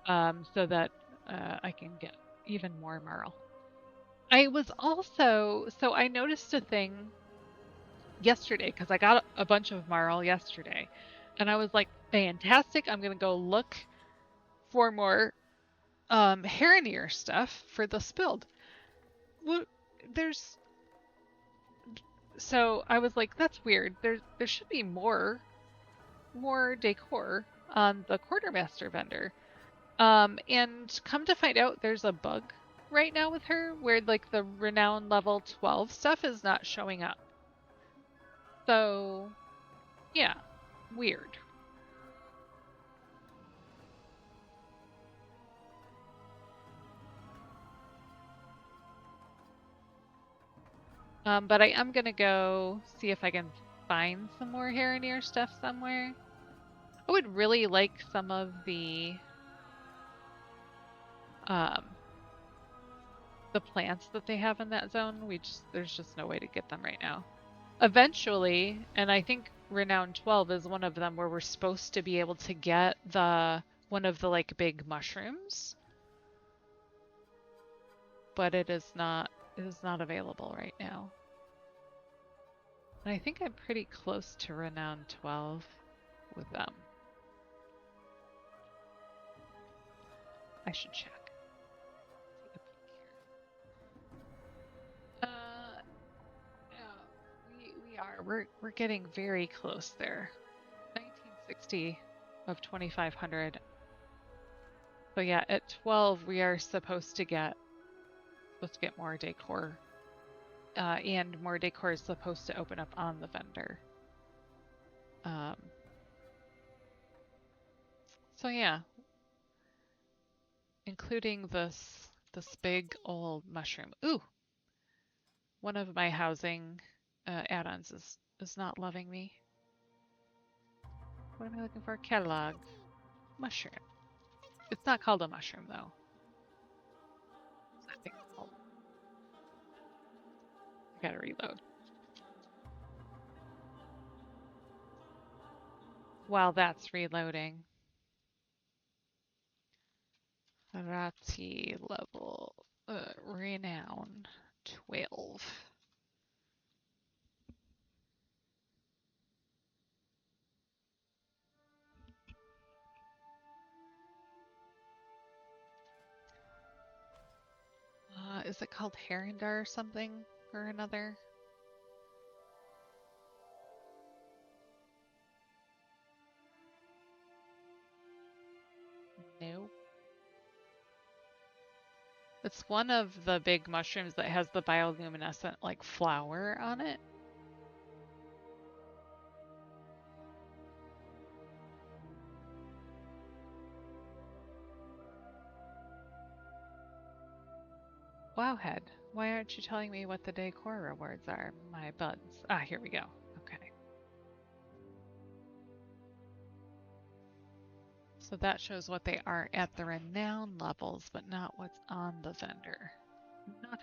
so that I can get even more Marl. I noticed a thing yesterday because I got a bunch of Marl yesterday, and I was like, fantastic, I'm going to go look for more Haranir stuff for this build. Well, so I was like, that's weird. There should be more decor on the quartermaster vendor. And come to find out, there's a bug right now with her where like the renown level 12 stuff is not showing up. So yeah, weird. But I am gonna go see if I can find some more Haranir stuff somewhere. I would really like some of the plants that they have in that zone. There's just no way to get them right now. Eventually, and I think Renown 12 is one of them where we're supposed to be able to get one of the like big mushrooms. But it is not available right now. And I think I'm pretty close to Renown 12 with them. I should check. Take a peek here. Yeah, we're getting very close there. 1960 of 2500. So yeah, at 12 we are supposed to get more decor. And more decor is supposed to open up on the vendor. So yeah, including this big old mushroom. Ooh, one of my housing add-ons is not loving me. What am I looking for? Catalog. Mushroom. It's not called a mushroom though. I think it's called. I gotta reload. While that's reloading. Rati level renown 12. is it called Haranir or something or another? No. It's one of the big mushrooms that has the bioluminescent like flower on it. Wowhead, why aren't you telling me what the decor rewards are? My buds. Ah, here we go. Okay. So that shows what they are at the renown levels, but not what's on the vendor. Not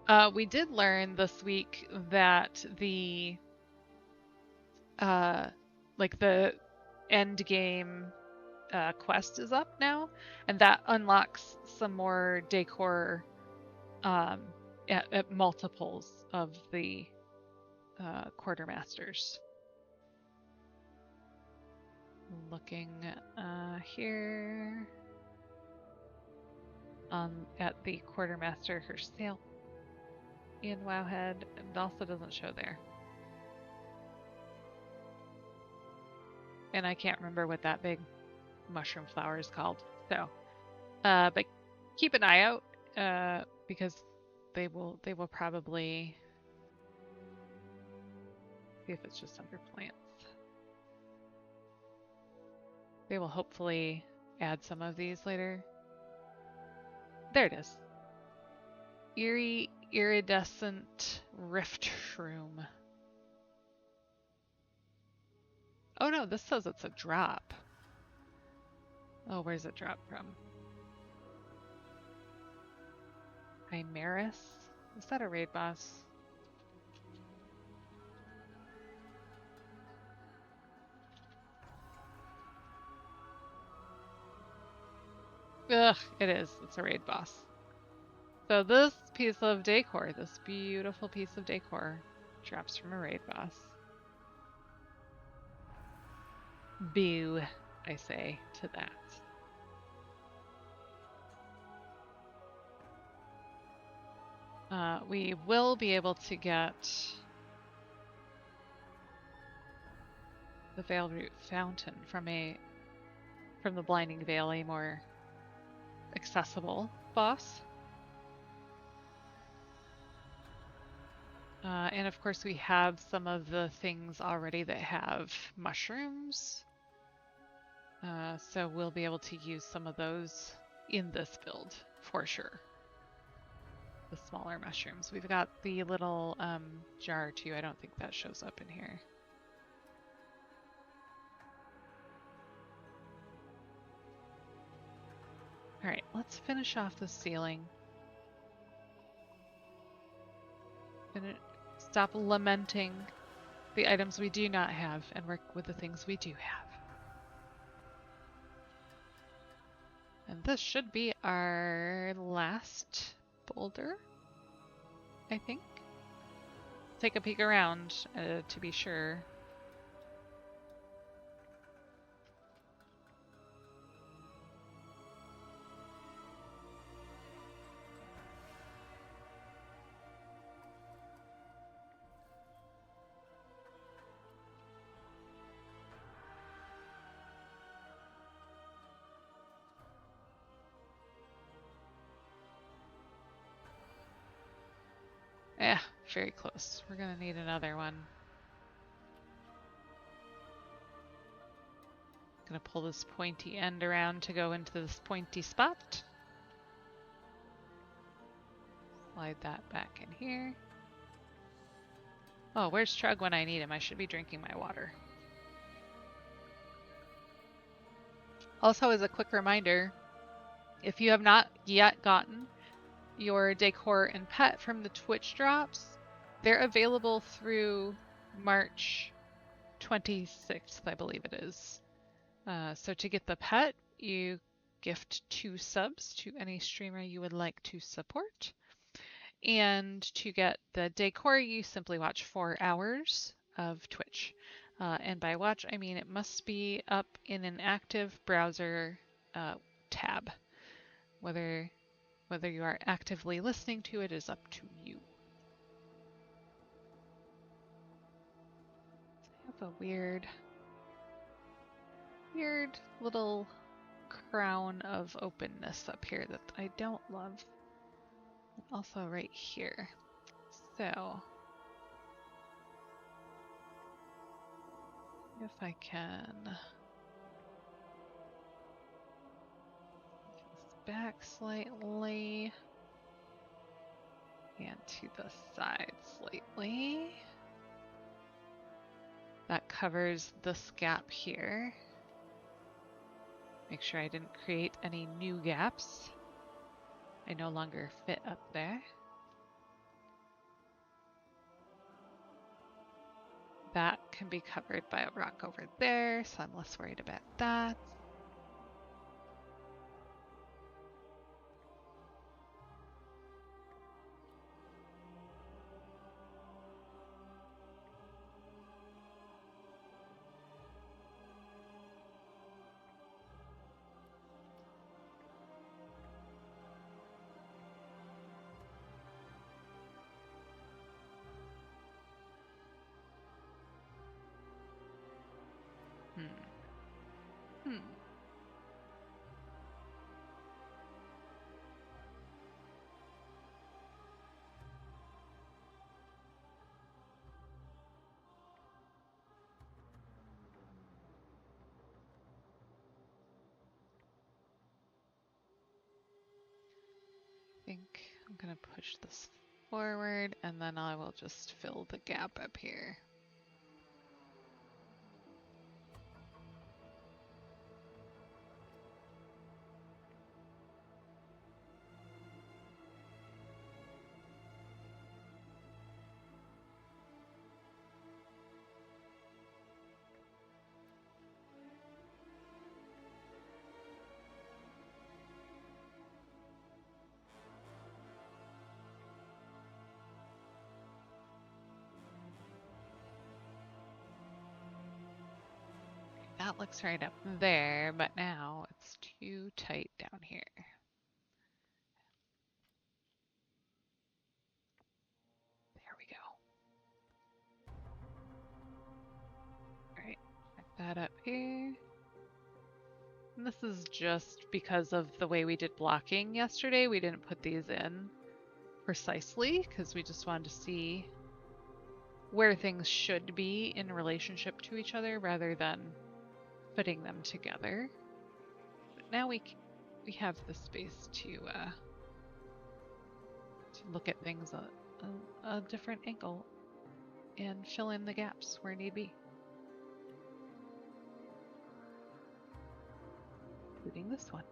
helpful. We did learn this week that the like the end game quest is up now, and that unlocks some more decor at multiples of the quartermasters. Looking here at the quartermaster for sale in Wowhead, it also doesn't show there. And I can't remember what that big mushroom flower is called. So, but keep an eye out because they will probably see if it's just under plants. They will hopefully add some of these later. There it is. Eerie iridescent rift shroom. Oh no, this says it's a drop. Oh, where's it drop from? Chimeris? Is that a raid boss? Ugh, it is. It's a raid boss. So this piece of decor, this beautiful piece of decor, drops from a raid boss. Boo, I say to that. We will be able to get the Veil Root Fountain from the Blinding Veil, a more accessible boss. And of course we have some of the things already that have mushrooms. So we'll be able to use some of those in this build for sure. The smaller mushrooms. We've got the little jar too. I don't think that shows up in here. All right, let's finish off the ceiling. Stop lamenting the items we do not have and work with the things we do have. And this should be our last boulder, I think. Take a peek around to be sure. Yeah, very close. We're gonna need another one. Gonna pull this pointy end around to go into this pointy spot. Slide that back in here. Oh, where's Trug when I need him? I should be drinking my water. Also, as a quick reminder, if you have not yet gotten your decor and pet from the Twitch drops, they're available through March 26th, I believe it is. So to get the pet, you gift 2 subs to any streamer you would like to support. And to get the decor, you simply watch 4 hours of Twitch. And by watch, I mean it must be up in an active browser tab. Whether you are actively listening to it is up to you. I have a weird little crown of openness up here that I don't love. And also right here. So if I can move this back slightly and to the side slightly. That covers this gap here. Make sure I didn't create any new gaps. I no longer fit up there. That can be covered by a rock over there, so I'm less worried about that. Hmm. I think I'm gonna push this forward and then I will just fill the gap up here. That looks right up there, but now it's too tight down here. There we go. All right, check that up here. And this is just because of the way we did blocking yesterday. We didn't put these in precisely because we just wanted to see where things should be in relationship to each other rather than putting them together. But now we have the space to look at things a different angle and fill in the gaps where need be, including this one.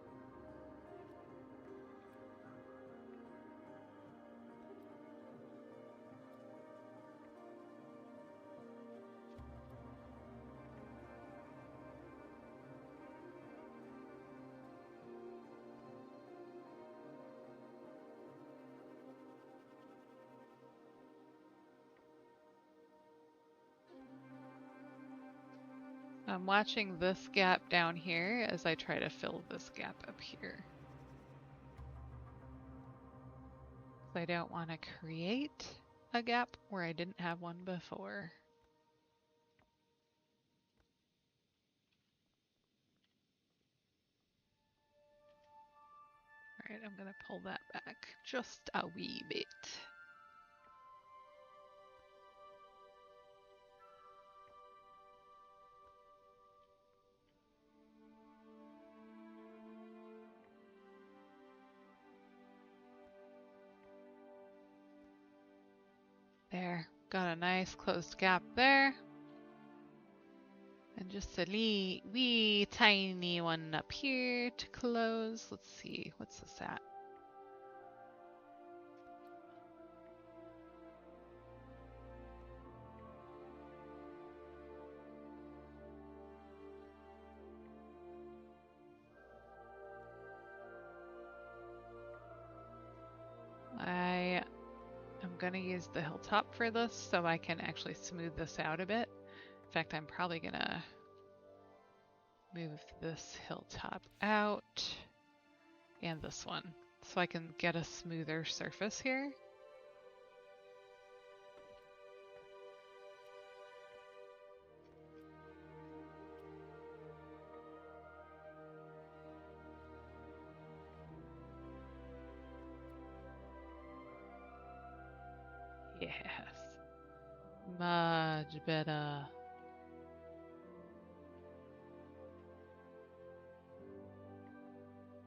I'm watching this gap down here as I try to fill this gap up here. I don't want to create a gap where I didn't have one before. All right, I'm gonna pull that back just a wee bit. There, got a nice closed gap there. And just a wee tiny one up here to close. Let's see, what's this at? I am gonna use the hilltop for this so I can actually smooth this out a bit. In fact, I'm probably gonna move this hilltop out and this one, so I can get a smoother surface here. Yes, much better.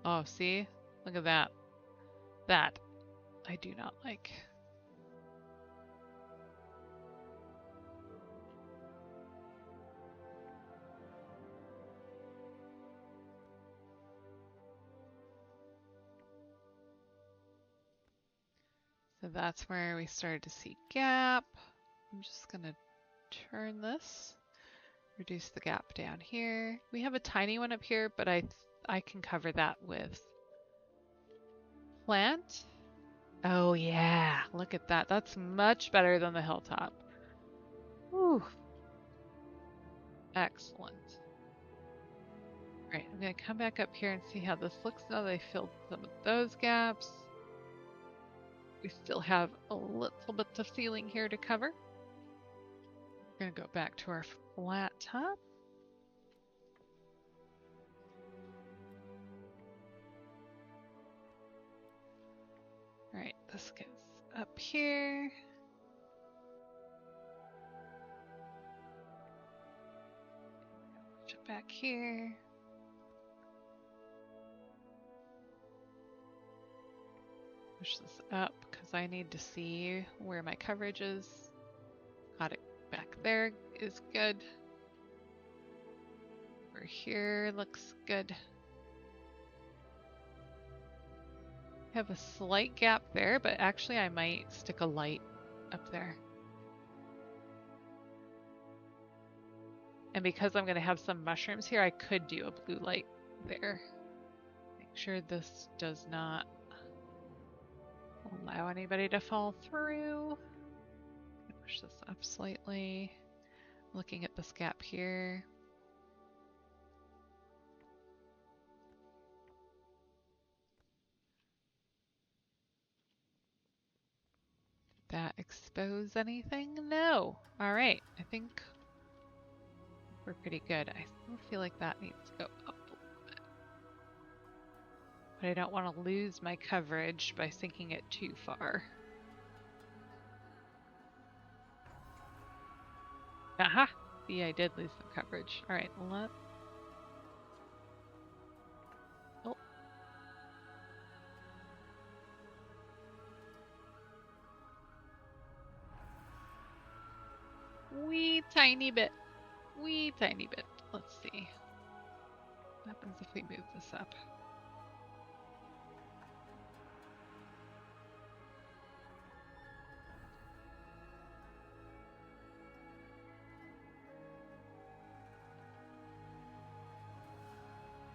Oh, see? Look at that. That I do not like. So that's where we started to see gap. I'm just gonna turn this, reduce the gap down here. We have a tiny one up here, but I can cover that with plant. Oh yeah, look at that. That's much better than the hilltop. Whew. Excellent. All right, I'm gonna come back up here and see how this looks now that I filled some of those gaps. We still have a little bit of ceiling here to cover. We're gonna go back to our flat top. All right, this goes up here. Push it back here. Push this up because I need to see where my coverage is. Got it back there is good. Over here looks good. Have a slight gap there, but actually I might stick a light up there. And because I'm going to have some mushrooms here, I could do a blue light there. Make sure this does not allow anybody to fall through. Push this up slightly. Looking at this gap here. Did that expose anything? No. All right. I think we're pretty good. I still feel like that needs to go up a little bit. But I don't want to lose my coverage by sinking it too far. Aha! See, I did lose some coverage. All right, let's... Oh. Wee tiny bit. Wee tiny bit. Let's see. What happens if we move this up?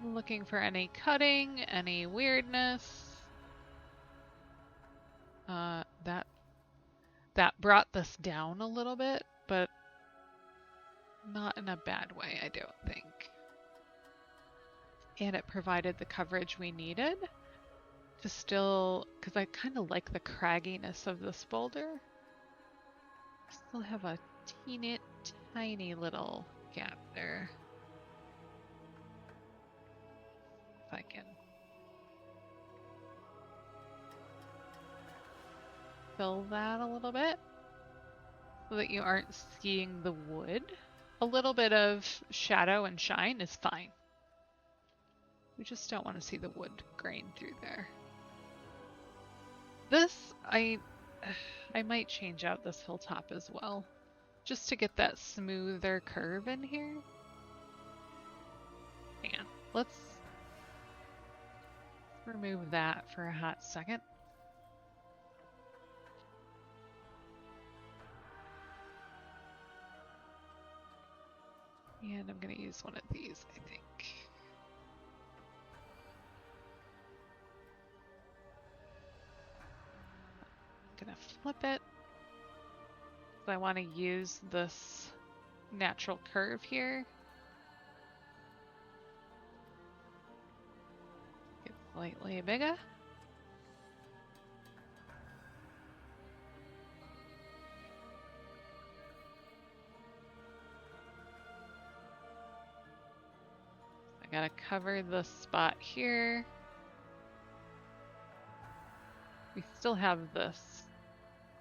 Looking for any cutting, any weirdness. That brought this down a little bit, but not in a bad way, I don't think. And it provided the coverage we needed to still, because I kind of like the cragginess of this boulder. I still have a teeny tiny little gap there. If I can fill that a little bit so that you aren't seeing the wood. A little bit of shadow and shine is fine. We just don't want to see the wood grain through there. This, I might change out this hilltop as well, just to get that smoother curve in here. Hang on, let's remove that for a hot second. And I'm going to use one of these, I think. I'm going to flip it. I want to use this natural curve here. Get a slightly bigger. I gotta cover the spot here. We still have this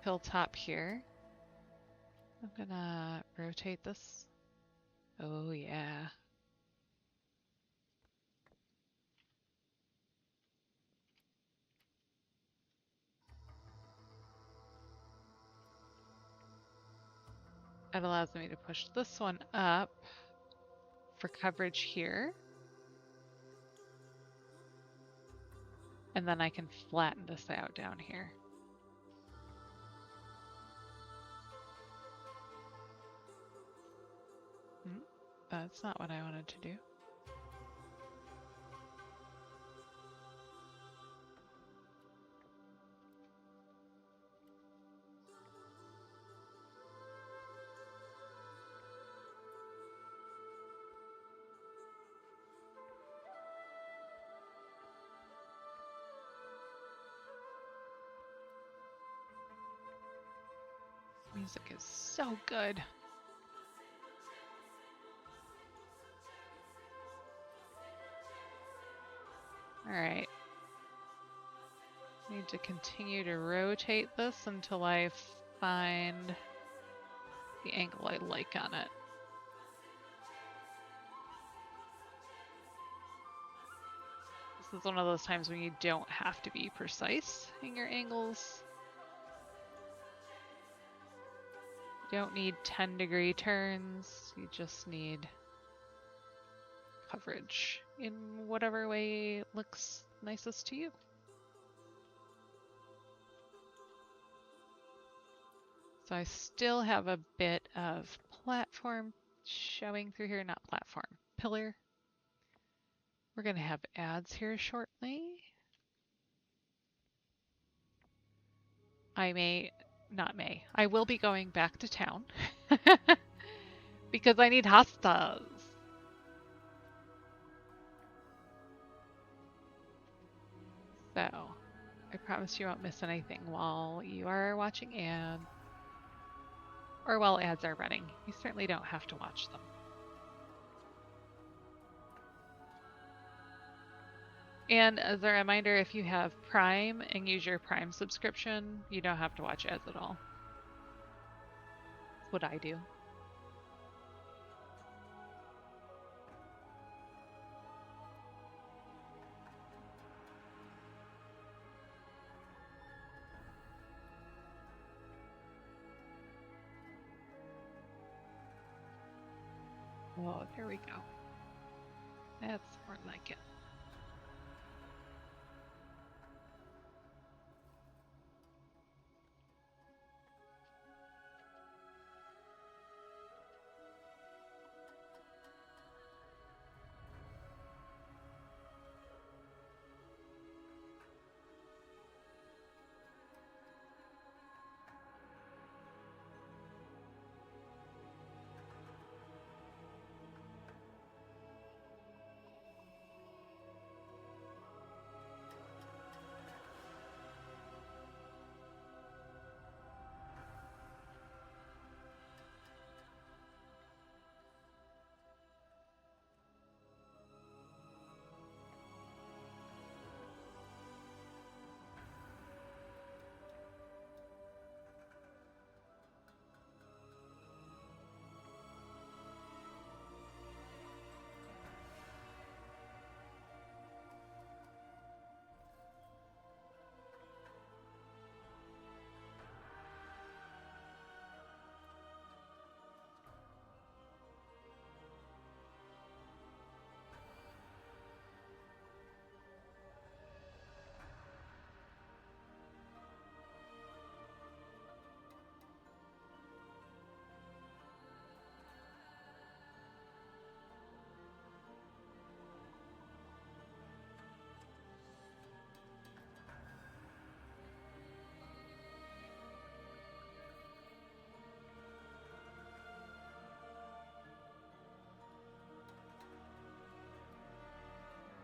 hilltop here. I'm gonna rotate this. Oh yeah. It allows me to push this one up for coverage here. And then I can flatten this out down here. That's not what I wanted to do. Music is so good. All right. Need to continue to rotate this until I find the angle I like on it. This is one of those times when you don't have to be precise in your angles. You don't need 10-degree turns, you just need coverage in whatever way looks nicest to you. So I still have a bit of platform showing through here, not platform, pillar. We're gonna have ads here shortly. I will be going back to town because I need hostas. So I promise you won't miss anything while you are watching ads or while ads are running. You certainly don't have to watch them. And as a reminder, if you have Prime and use your Prime subscription, you don't have to watch ads at all. That's what I do. Oh, there we go. That's more like it.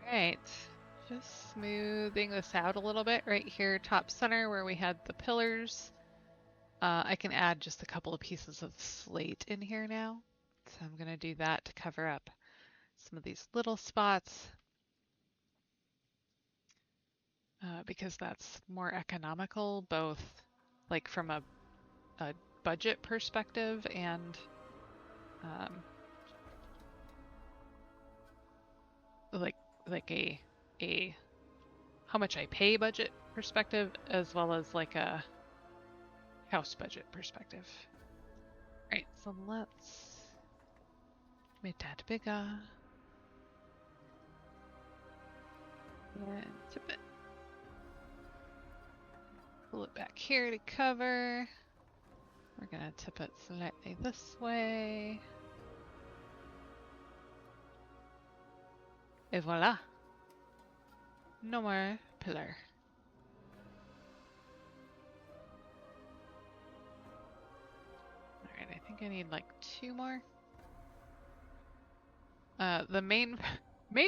Right. Just smoothing this out a little bit right here, top center where we had the pillars. I can add just a couple of pieces of slate in here now. So I'm going to do that to cover up some of these little spots because that's more economical, both like from a budget perspective and um, like a how much I pay budget perspective, as well as like a house budget perspective. All right, so let's make that bigger and tip it. Pull it back here to cover. We're gonna tip it slightly this way. Et voila. No more pillar. Alright, I think I need like 2 more. The main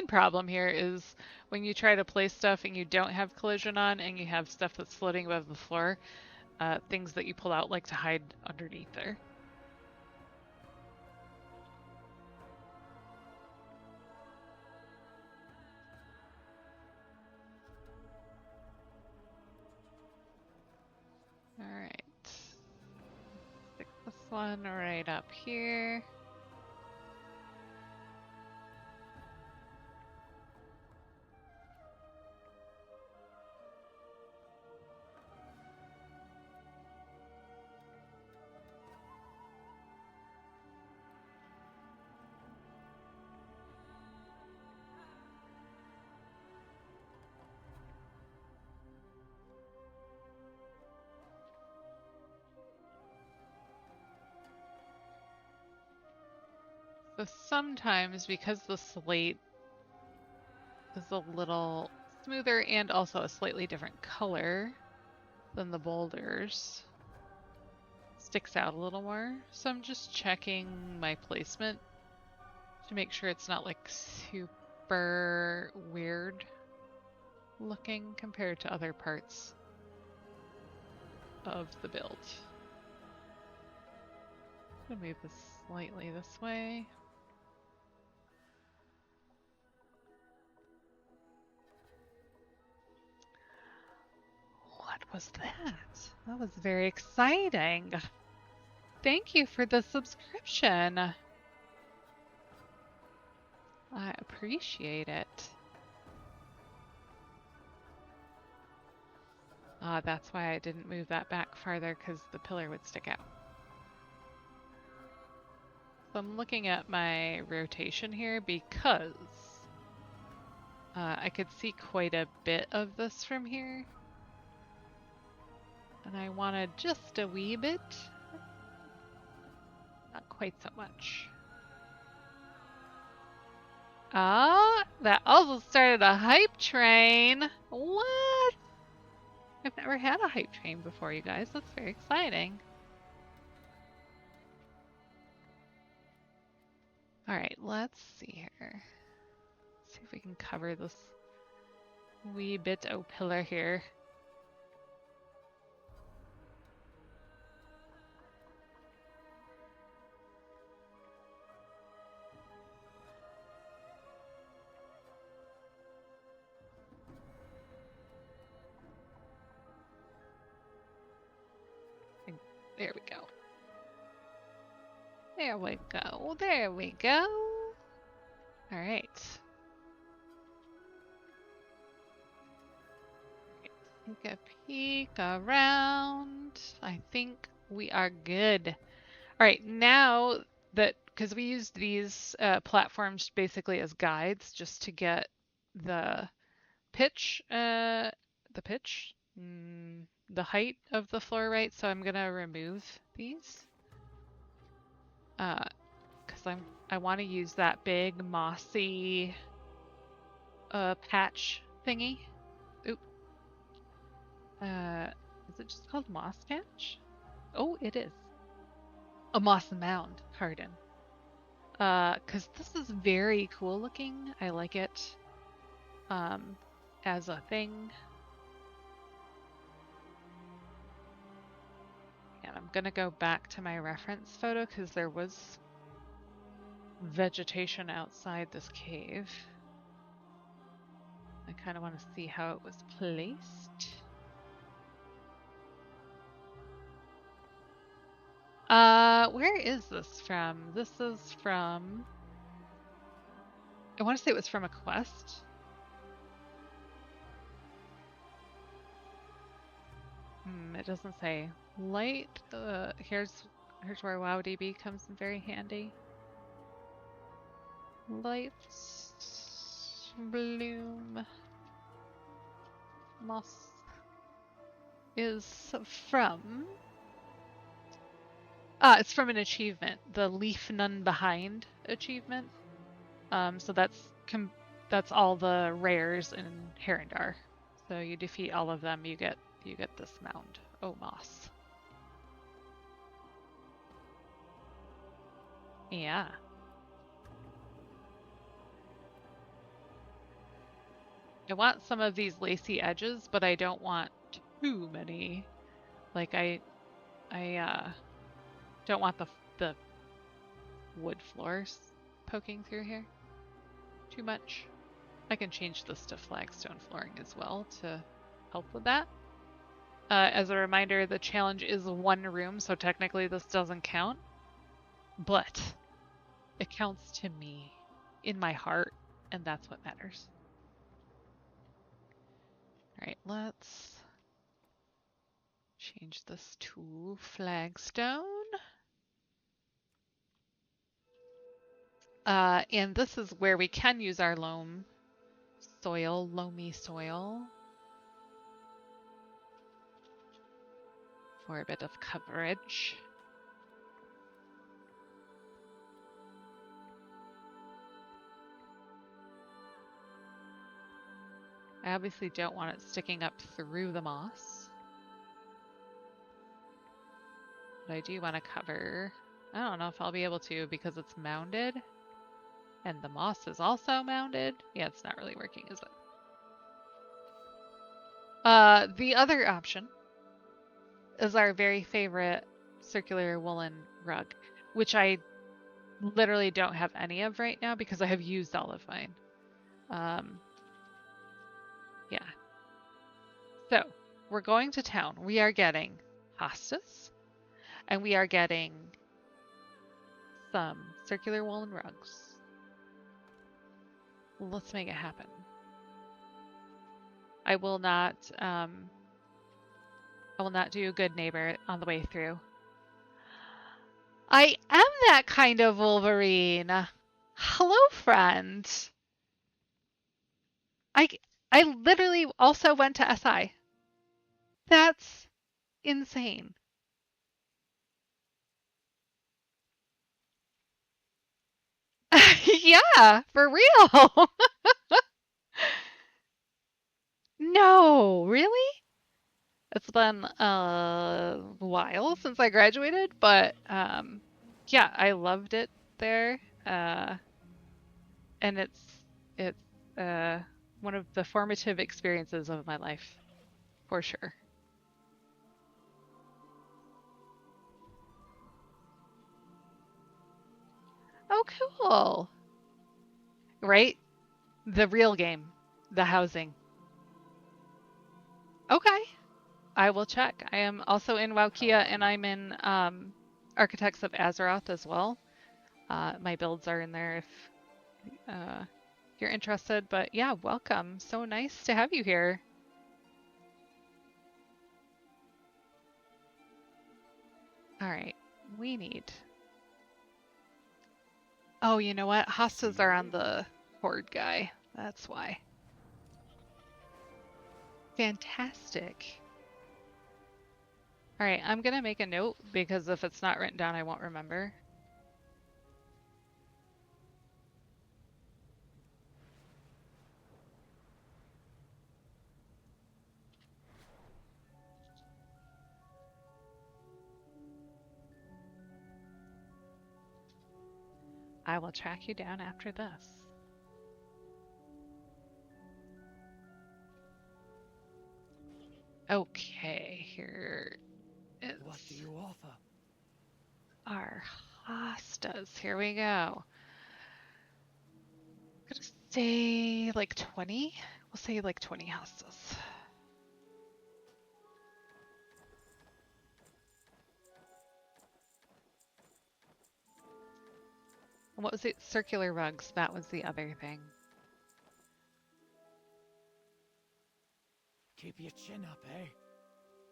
problem here is when you try to place stuff and you don't have collision on and you have stuff that's floating above the floor, things that you pull out like to hide underneath there. Alright. Stick this one right up here. So sometimes, because the slate is a little smoother and also a slightly different color than the boulders, sticks out a little more. So I'm just checking my placement to make sure it's not like super weird looking compared to other parts of the build. I'm gonna move this slightly this way. What was that? That was very exciting. Thank you for the subscription. I appreciate it. That's why I didn't move that back farther, because the pillar would stick out. So I'm looking at my rotation here because I could see quite a bit of this from here. And I wanted just a wee bit. Not quite so much. Ah, that also started a hype train. What? I've never had a hype train before, you guys. That's very exciting. All right, let's see here. See if we can cover this wee bit of pillar here. There we go. There we go. There we go. All right. Take a peek around. I think we are good. All right, now that, because we used these platforms basically as guides just to get the pitch, the height of the floor right. So I'm gonna remove these because I want to use that big mossy patch thingy. Oop. Is it just called moss patch? Oh, it is. A moss mound, pardon. Because this is very cool looking. I like it. as a thing. And I'm gonna go back to my reference photo because there was vegetation outside this cave. I kind of want to see how it was placed. Where is this from? This is from... I want to say it was from a quest. It doesn't say. Light, here's where WowDB comes in very handy. Lights, bloom, moss is from... it's from an achievement, the Leaf None Behind achievement. So that's all the rares in Haranir. So you defeat all of them, you get this mound. Oh, moss. Yeah. I want some of these lacy edges, but I don't want too many. Like I don't want the wood floors poking through here too much. I can change this to flagstone flooring as well to help with that. As a reminder, the challenge is 1 room, so technically this doesn't count, but it counts to me in my heart, and that's what matters. All right, let's change this to flagstone. And this is where we can use our loamy soil for a bit of coverage. I obviously don't want it sticking up through the moss. But I do want to cover... I don't know if I'll be able to because it's mounded. And the moss is also mounded. Yeah, it's not really working, is it? The other option is our very favorite circular woolen rug, which I literally don't have any of right now because I have used all of mine. Yeah. So, we're going to town. We are getting hostas, and we are getting some circular woolen rugs. Let's make it happen. I will not do a good neighbor on the way through. I am that kind of Wolverine. Hello, friend. I literally also went to SI. That's insane. Yeah, for real. No, really? It's been a while since I graduated, but yeah, I loved it there. And it's one of the formative experiences of my life, for sure. Oh, cool. Right? The real game, the housing. Okay, I will check. I am also in Wowkea, and I'm in Architects of Azeroth as well. My builds are in there if you're interested. But yeah, welcome. So nice to have you here. All right, we need... Oh, you know what? Hostas are on the horde guy. That's why. Fantastic. All right, I'm gonna make a note because if it's not written down, I won't remember. I will track you down after this. Okay, here is What do you offer? our hostas. Here we go. I'm gonna say like 20. We'll say like 20 hostas. And what was it? Circular rugs. That was the other thing. Keep your chin up, eh?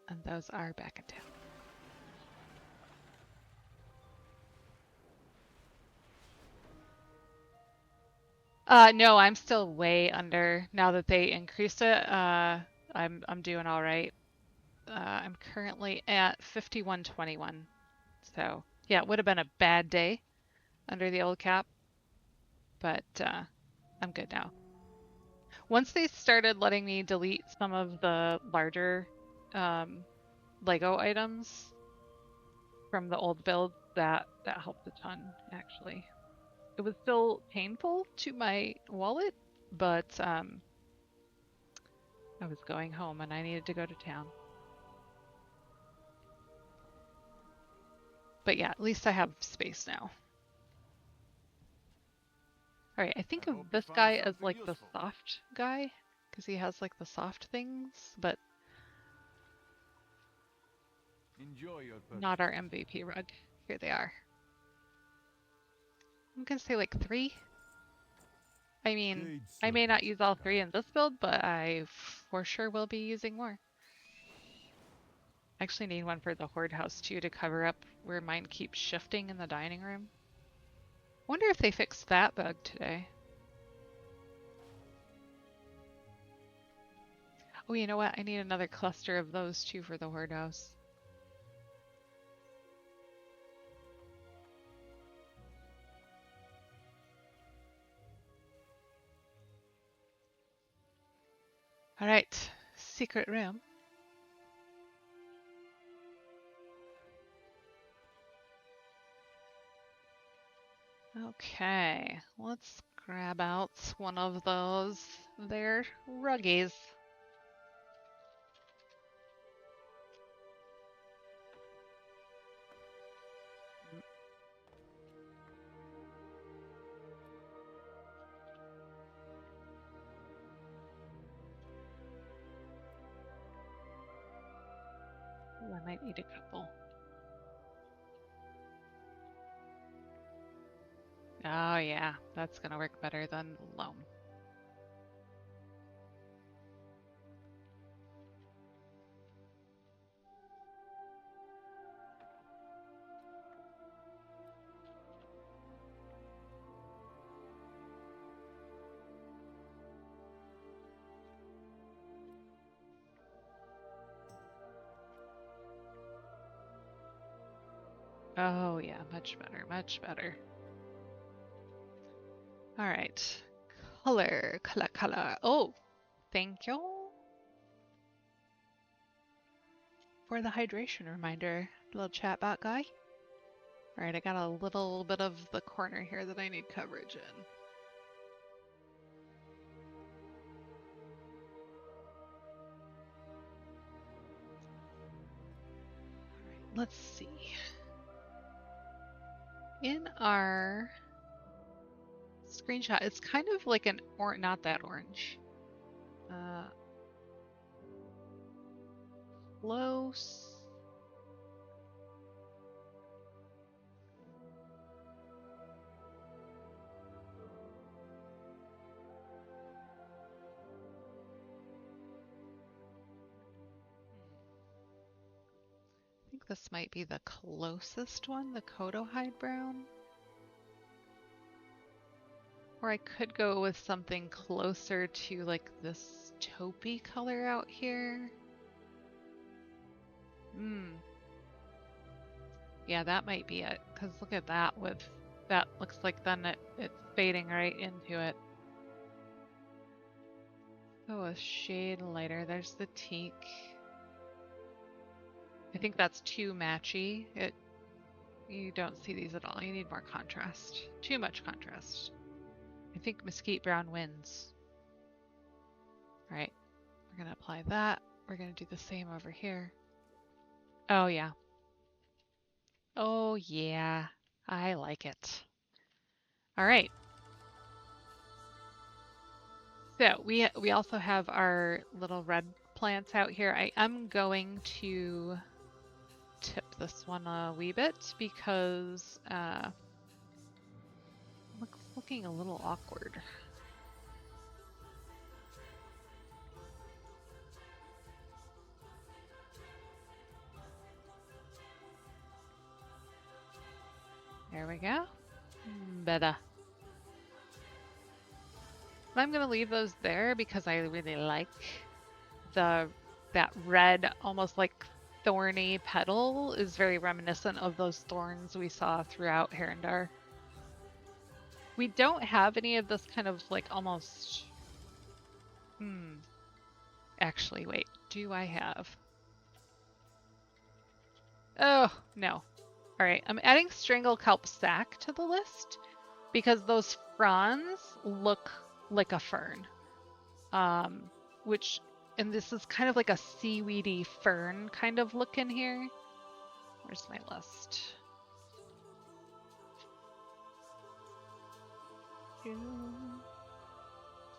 And those are back in town. No, I'm still way under now that they increased it. I'm doing all right. I'm currently at 51.21. So yeah, it would have been a bad day under the old cap, but I'm good now. Once they started letting me delete some of the larger Lego items from the old build, that helped a ton actually. It was still painful to my wallet, but I was going home and I needed to go to town. But yeah, at least I have space now. All right, I think I of hope you this found guy as something like the useful. soft guy because he has like the soft things, but Enjoy your not our purchases. MVP rug. Here they are. I'm gonna say like 3. I mean, Trade I may not servants use all at 3 in this last. build, but I for sure will be using more. I actually need one for the horde house too to cover up where mine keeps shifting in the dining room. Wonder if they fixed that bug today. Oh, you know what? I need another cluster of those too for the horde house. All right, secret room. Okay, let's grab out one of those there ruggies. Ooh, I might need a couple. Oh yeah, that's gonna work better than loam. Oh yeah, much better, much better. All right, color. Oh, thank you for the hydration reminder, little chatbot guy. All right, I got a little bit of the corner here that I need coverage in. All right, let's see. In our screenshot, it's kind of like an not that orange. Close. I think this might be the closest one, the Kodo Hide Brown. Or I could go with something closer to like this taupey color out here. Yeah, that might be it. Because look at that with that looks like then it's fading right into it. Oh, a shade lighter. There's the teak. I think that's too matchy. You don't see these at all. You need more contrast. Too much contrast. I think mesquite brown wins. All right, we're gonna apply that. we're gonna do the same over here. Oh yeah. Oh yeah. I like it. All right. So we also have our little red plants out here. I am going to tip this one a wee bit because looking a little awkward. There we go. Better. I'm gonna leave those there because I really like that red, almost like thorny petal is very reminiscent of those thorns we saw throughout Haranir. We don't have any of this kind of like almost. Actually, wait. Do I have? Oh no. All right. I'm adding Stranglekelp sack to the list because those fronds look like a fern. Which, and this is kind of like a seaweedy fern kind of look in here. Where's my list?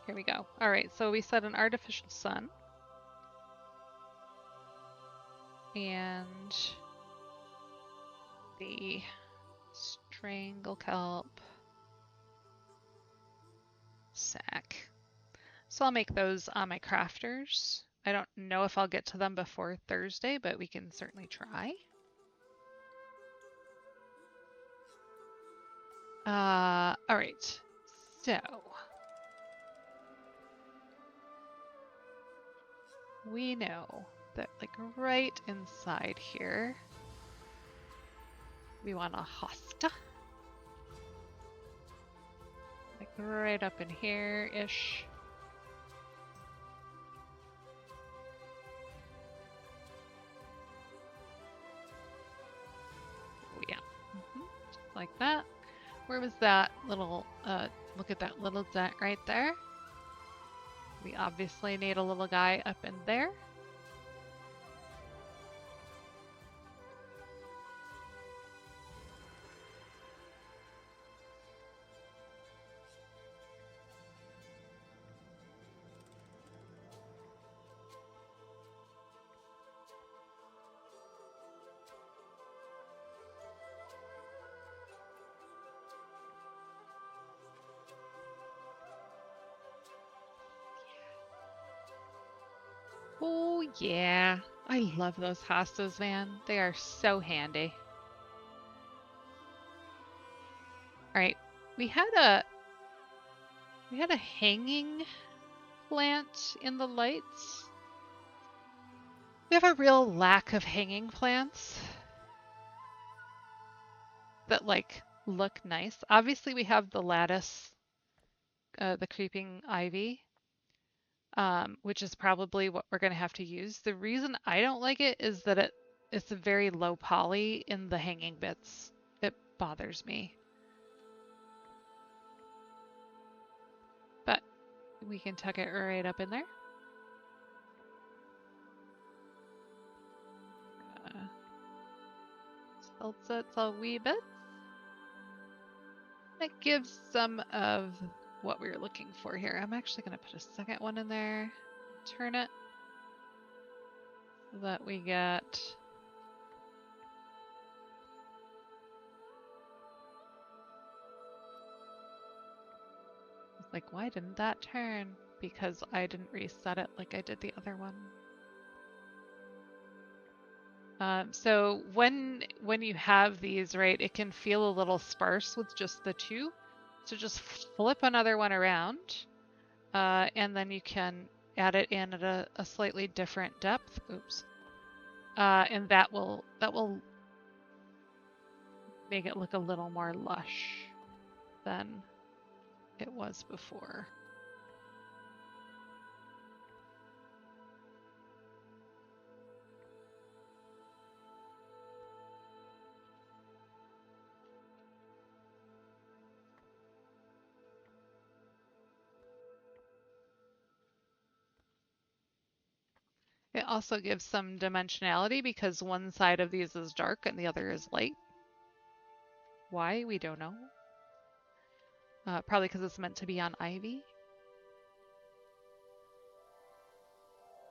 Here we go. All right, so we set an artificial sun. And the Stranglekelp sack. So I'll make those on my crafters. I don't know if I'll get to them before Thursday, but we can certainly try. All right. So we know that like right inside here, we want a hosta. Like right up in here-ish. Oh yeah. Just like that. Where was that little, look at that little dent right there. We obviously need a little guy up in there. Oh yeah, I love those hostas, man. They are so handy. All right, we had a hanging plant in the lights. We have a real lack of hanging plants that like look nice. Obviously, we have the lattice, the creeping ivy. Which is probably what we're going to have to use. The reason I don't like it is that it's a very low poly in the hanging bits. It bothers me. But we can tuck it right up in there. Tilts it a wee bit. That gives some of what we were looking for here. I'm actually going to put a second one in there. Turn it so that we get like, why didn't that turn? Because I didn't reset it like I did the other one. So when you have these, right, it can feel a little sparse with just the two. So just flip another one around, and then you can add it in at a slightly different depth. Oops. And that will make it look a little more lush than it was before. It also gives some dimensionality because one side of these is dark and the other is light. Why? We don't know. Probably because it's meant to be on ivy.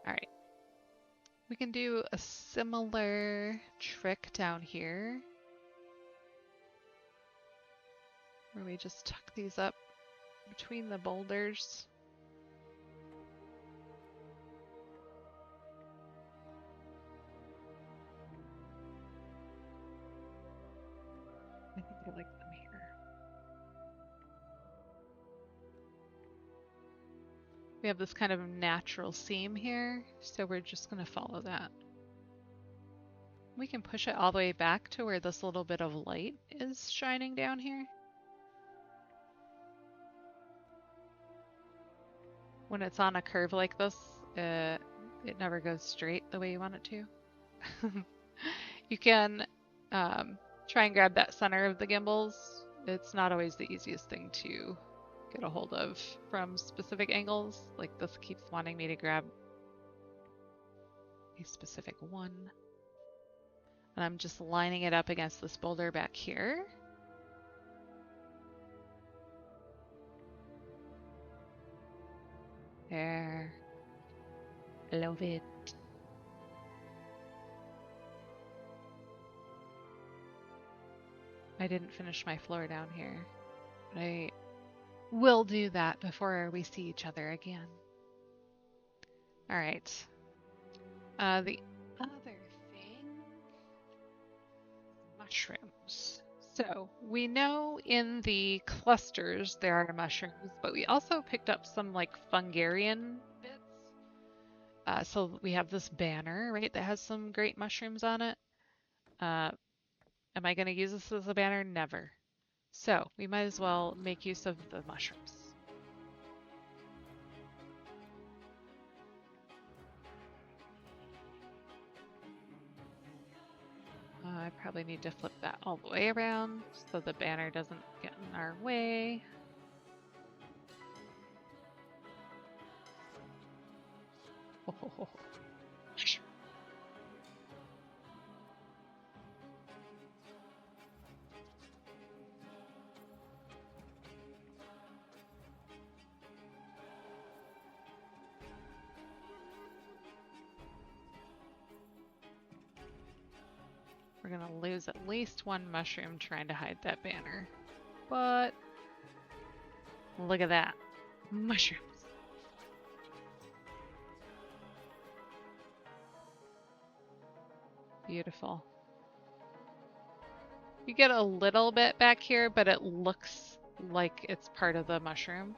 All right. We can do a similar trick down here, where we just tuck these up between the boulders. I think I like them here. We have this kind of natural seam here, so we're just going to follow that. We can push it all the way back to where this little bit of light is shining down here. When it's on a curve like this, it never goes straight the way you want it to. You can try and grab that center of the gimbals. It's not always the easiest thing to get a hold of from specific angles. Like this keeps wanting me to grab a specific one. And I'm just lining it up against this boulder back here. There. Love it. I didn't finish my floor down here, but I will do that before we see each other again. All right. The other thing, mushrooms. So we know in the clusters there are mushrooms, but we also picked up some like Fungarian bits. So we have this banner, right, that has some great mushrooms on it. Am I going to use this as a banner? Never. So we might as well make use of the mushrooms. I probably need to flip that all the way around so the banner doesn't get in our way. Oh. We're gonna lose at least one mushroom trying to hide that banner. But look at that. Mushrooms. Beautiful. You get a little bit back here, but it looks like it's part of the mushroom.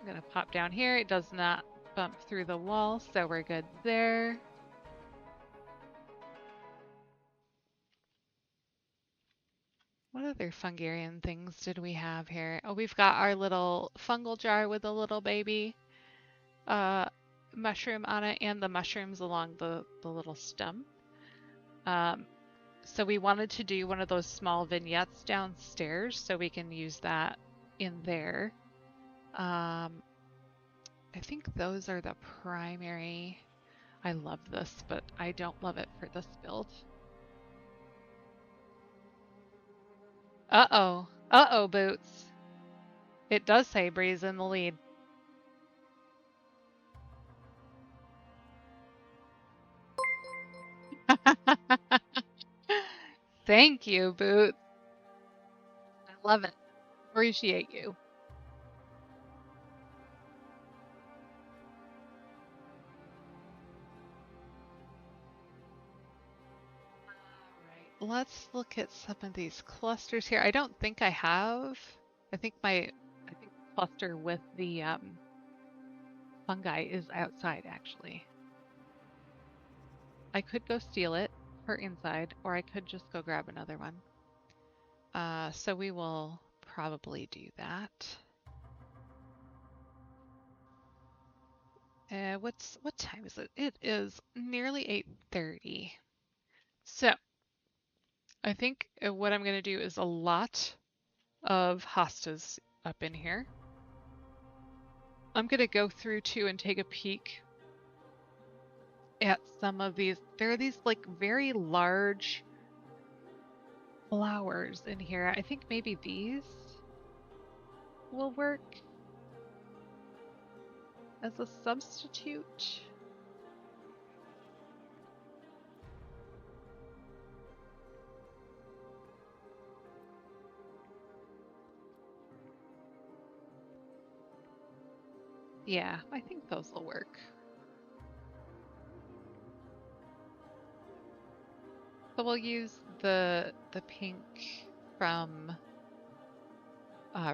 I'm gonna pop down here. It does not bump through the wall, so we're good there. What other Fungarian things did we have here? Oh, we've got our little fungal jar with a little baby mushroom on it and the mushrooms along the little stem. So we wanted to do one of those small vignettes downstairs so we can use that in there. I think those are the primary. I love this, but I don't love it for this build. Uh-oh. Uh-oh, Boots. It does say Breeze in the lead. Thank you, Boots. I love it. Appreciate you. All right, let's look at some of these clusters here. I don't think I have. I think the cluster with the fungi is outside, actually. I could go steal it for inside, or I could just go grab another one. So we will probably do that. What time is it? It is nearly 8:30. So I think what I'm gonna do is a lot of hostas up in here. I'm gonna go through too and take a peek at some of these. There are these like very large flowers in here. I think maybe these will work as a substitute. Yeah, I think those will work. So we'll use the pink from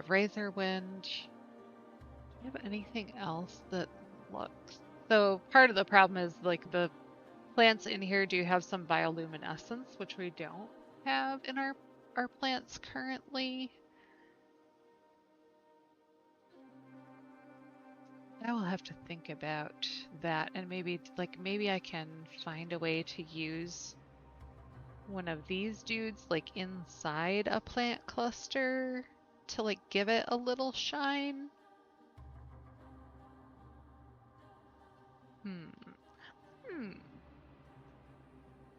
Razor Wind. Do you have anything else that looks? So part of the problem is like the plants in here do have some bioluminescence, which we don't have in our plants currently. I will have to think about that, and maybe I can find a way to use one of these dudes like inside a plant cluster to like give it a little shine. Hmm.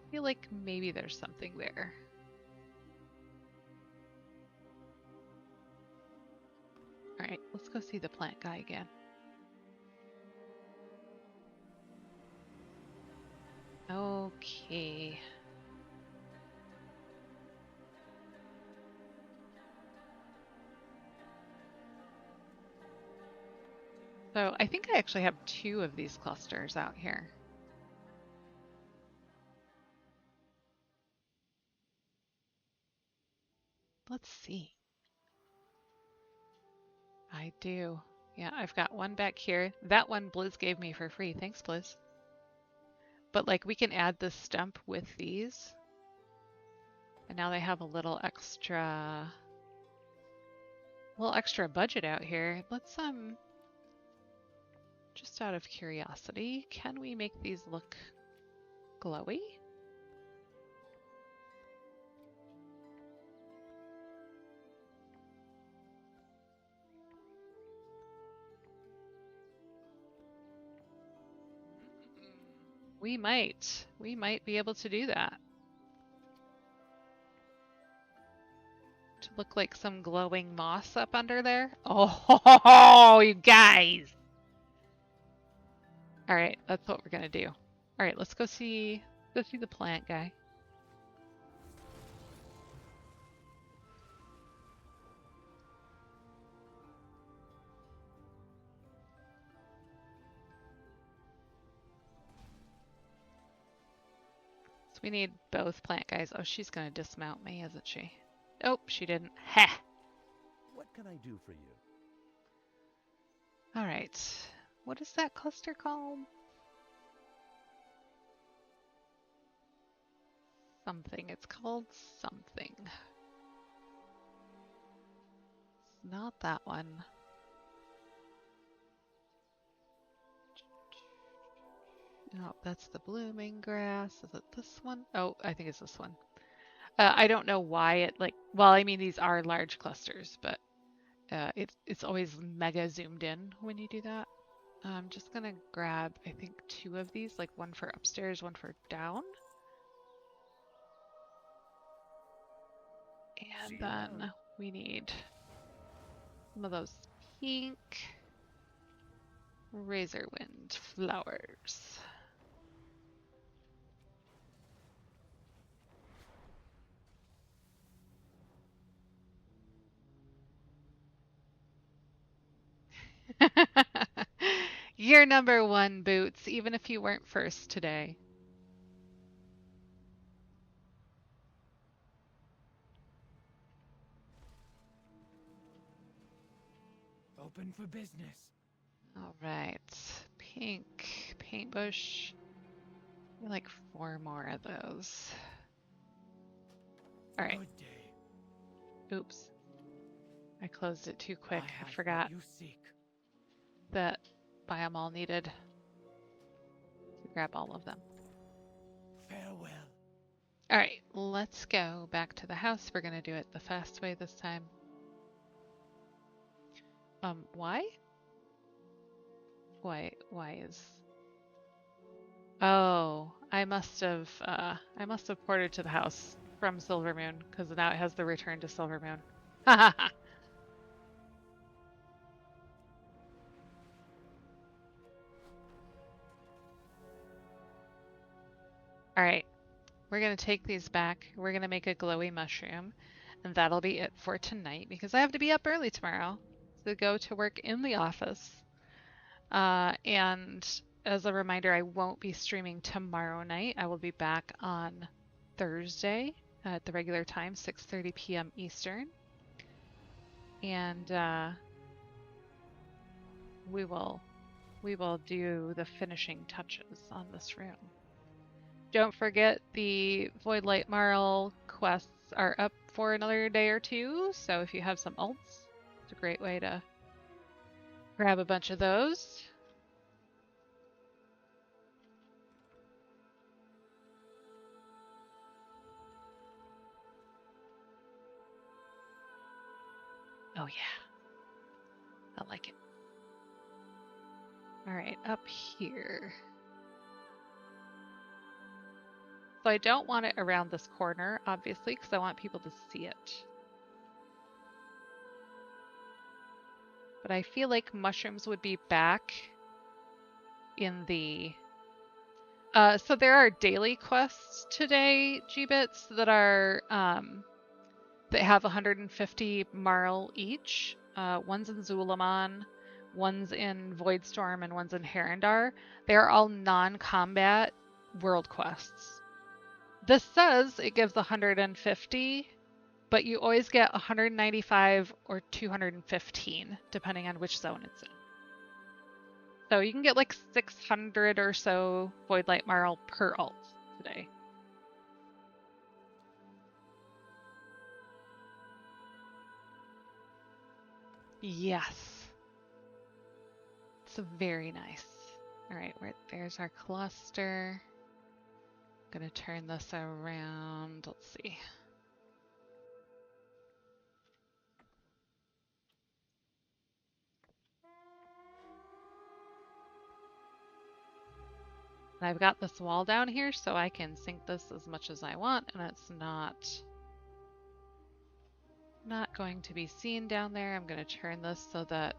I feel like maybe there's something there. All right, let's go see the plant guy again. Okay. So I think I actually have 2 of these clusters out here. Let's see. I do. Yeah, I've got one back here. That one Blizz gave me for free. Thanks, Blizz. But like we can add this stump with these. And now they have a little extra budget out here. Let's just out of curiosity, can we make these look glowy? We might be able to do that. To look like some glowing moss up under there. Oh, you guys! All right, that's what we're gonna do. All right, let's go see the plant guy. So we need both plant guys. Oh, she's gonna dismount me, isn't she? Oh, she didn't. Ha! What can I do for you? All right. What is that cluster called? Something. It's called something. It's not that one. No, that's the blooming grass. Is it this one? Oh, I think it's this one. I don't know why it like, well, I mean, these are large clusters, but it's always mega zoomed in when you do that. I'm just gonna grab, I think, 2 of these, like one for upstairs, one for down. And then we need some of those pink razor wind flowers. You're number 1, Boots, even if you weren't first today. Open for business. All right, pink paint bush. Like 4 more of those. All right. Good day. Oops. I closed it too quick. I have forgot what you seek. that biome all needed to grab all of them. Farewell. All right, let's go back to the house. We're gonna do it the fast way this time. Why? Why is... Oh, I must have ported to the house from Silvermoon because now it has the return to Silvermoon. All right, we're gonna take these back. We're gonna make a glowy mushroom, and that'll be it for tonight because I have to be up early tomorrow to go to work in the office. And as a reminder, I won't be streaming tomorrow night. I will be back on Thursday at the regular time, 6:30 p.m. Eastern. And we will do the finishing touches on this room. Don't forget the Void Light Marl quests are up for another day or two, so if you have some alts, it's a great way to grab a bunch of those. Oh yeah, I like it. All right, up here. So I don't want it around this corner, obviously, because I want people to see it. But I feel like mushrooms would be back in the... so there are daily quests today, G-Bits, that are that have 150 Marl each. One's in Zulaman, one's in Voidstorm, and one's in Harandar. They are all non-combat world quests. This says it gives 150, but you always get 195 or 215, depending on which zone it's in. So you can get like 600 or so Void Light Marl per alt today. Yes. It's very nice. All right, there's our cluster. I'm gonna turn this around. Let's see. And I've got this wall down here so I can sink this as much as I want, and it's not going to be seen down there. I'm going to turn this so that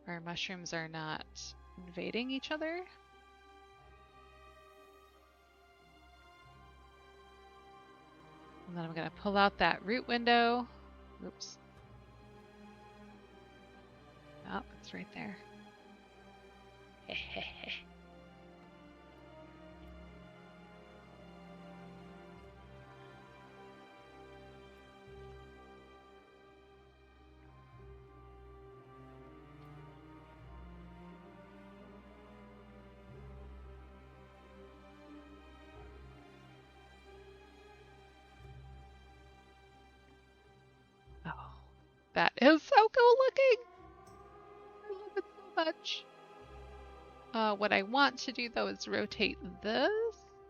our mushrooms are not invading each other. And then I'm going to pull out that root window. Oops. Oh, it's right there. Oh, that is so cool looking. I love it so much. What I want to do though is rotate this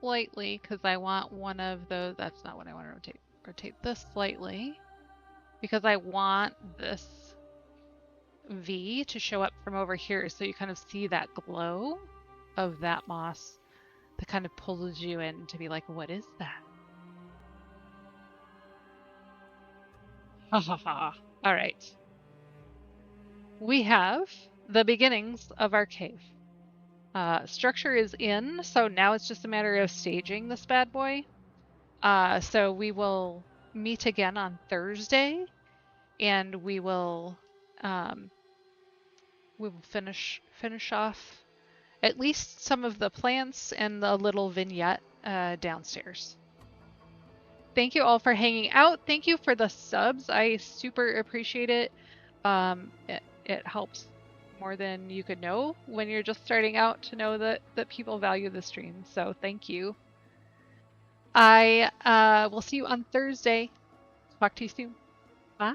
slightly because I want one of those. That's not what I want to rotate. Rotate this slightly because I want this V to show up from over here so you kind of see that glow of that moss that kind of pulls you in to be like, what is that? Ha ha ha. All right. We have the beginnings of our cave. Structure is in, so now it's just a matter of staging this bad boy. So we will meet again on Thursday, and we will finish off at least some of the plants and the little vignette downstairs. Thank you all for hanging out. Thank you for the subs. I super appreciate it. It helps more than you could know when you're just starting out to know that people value the stream. So thank you. I will see you on Thursday. Talk to you soon. Bye.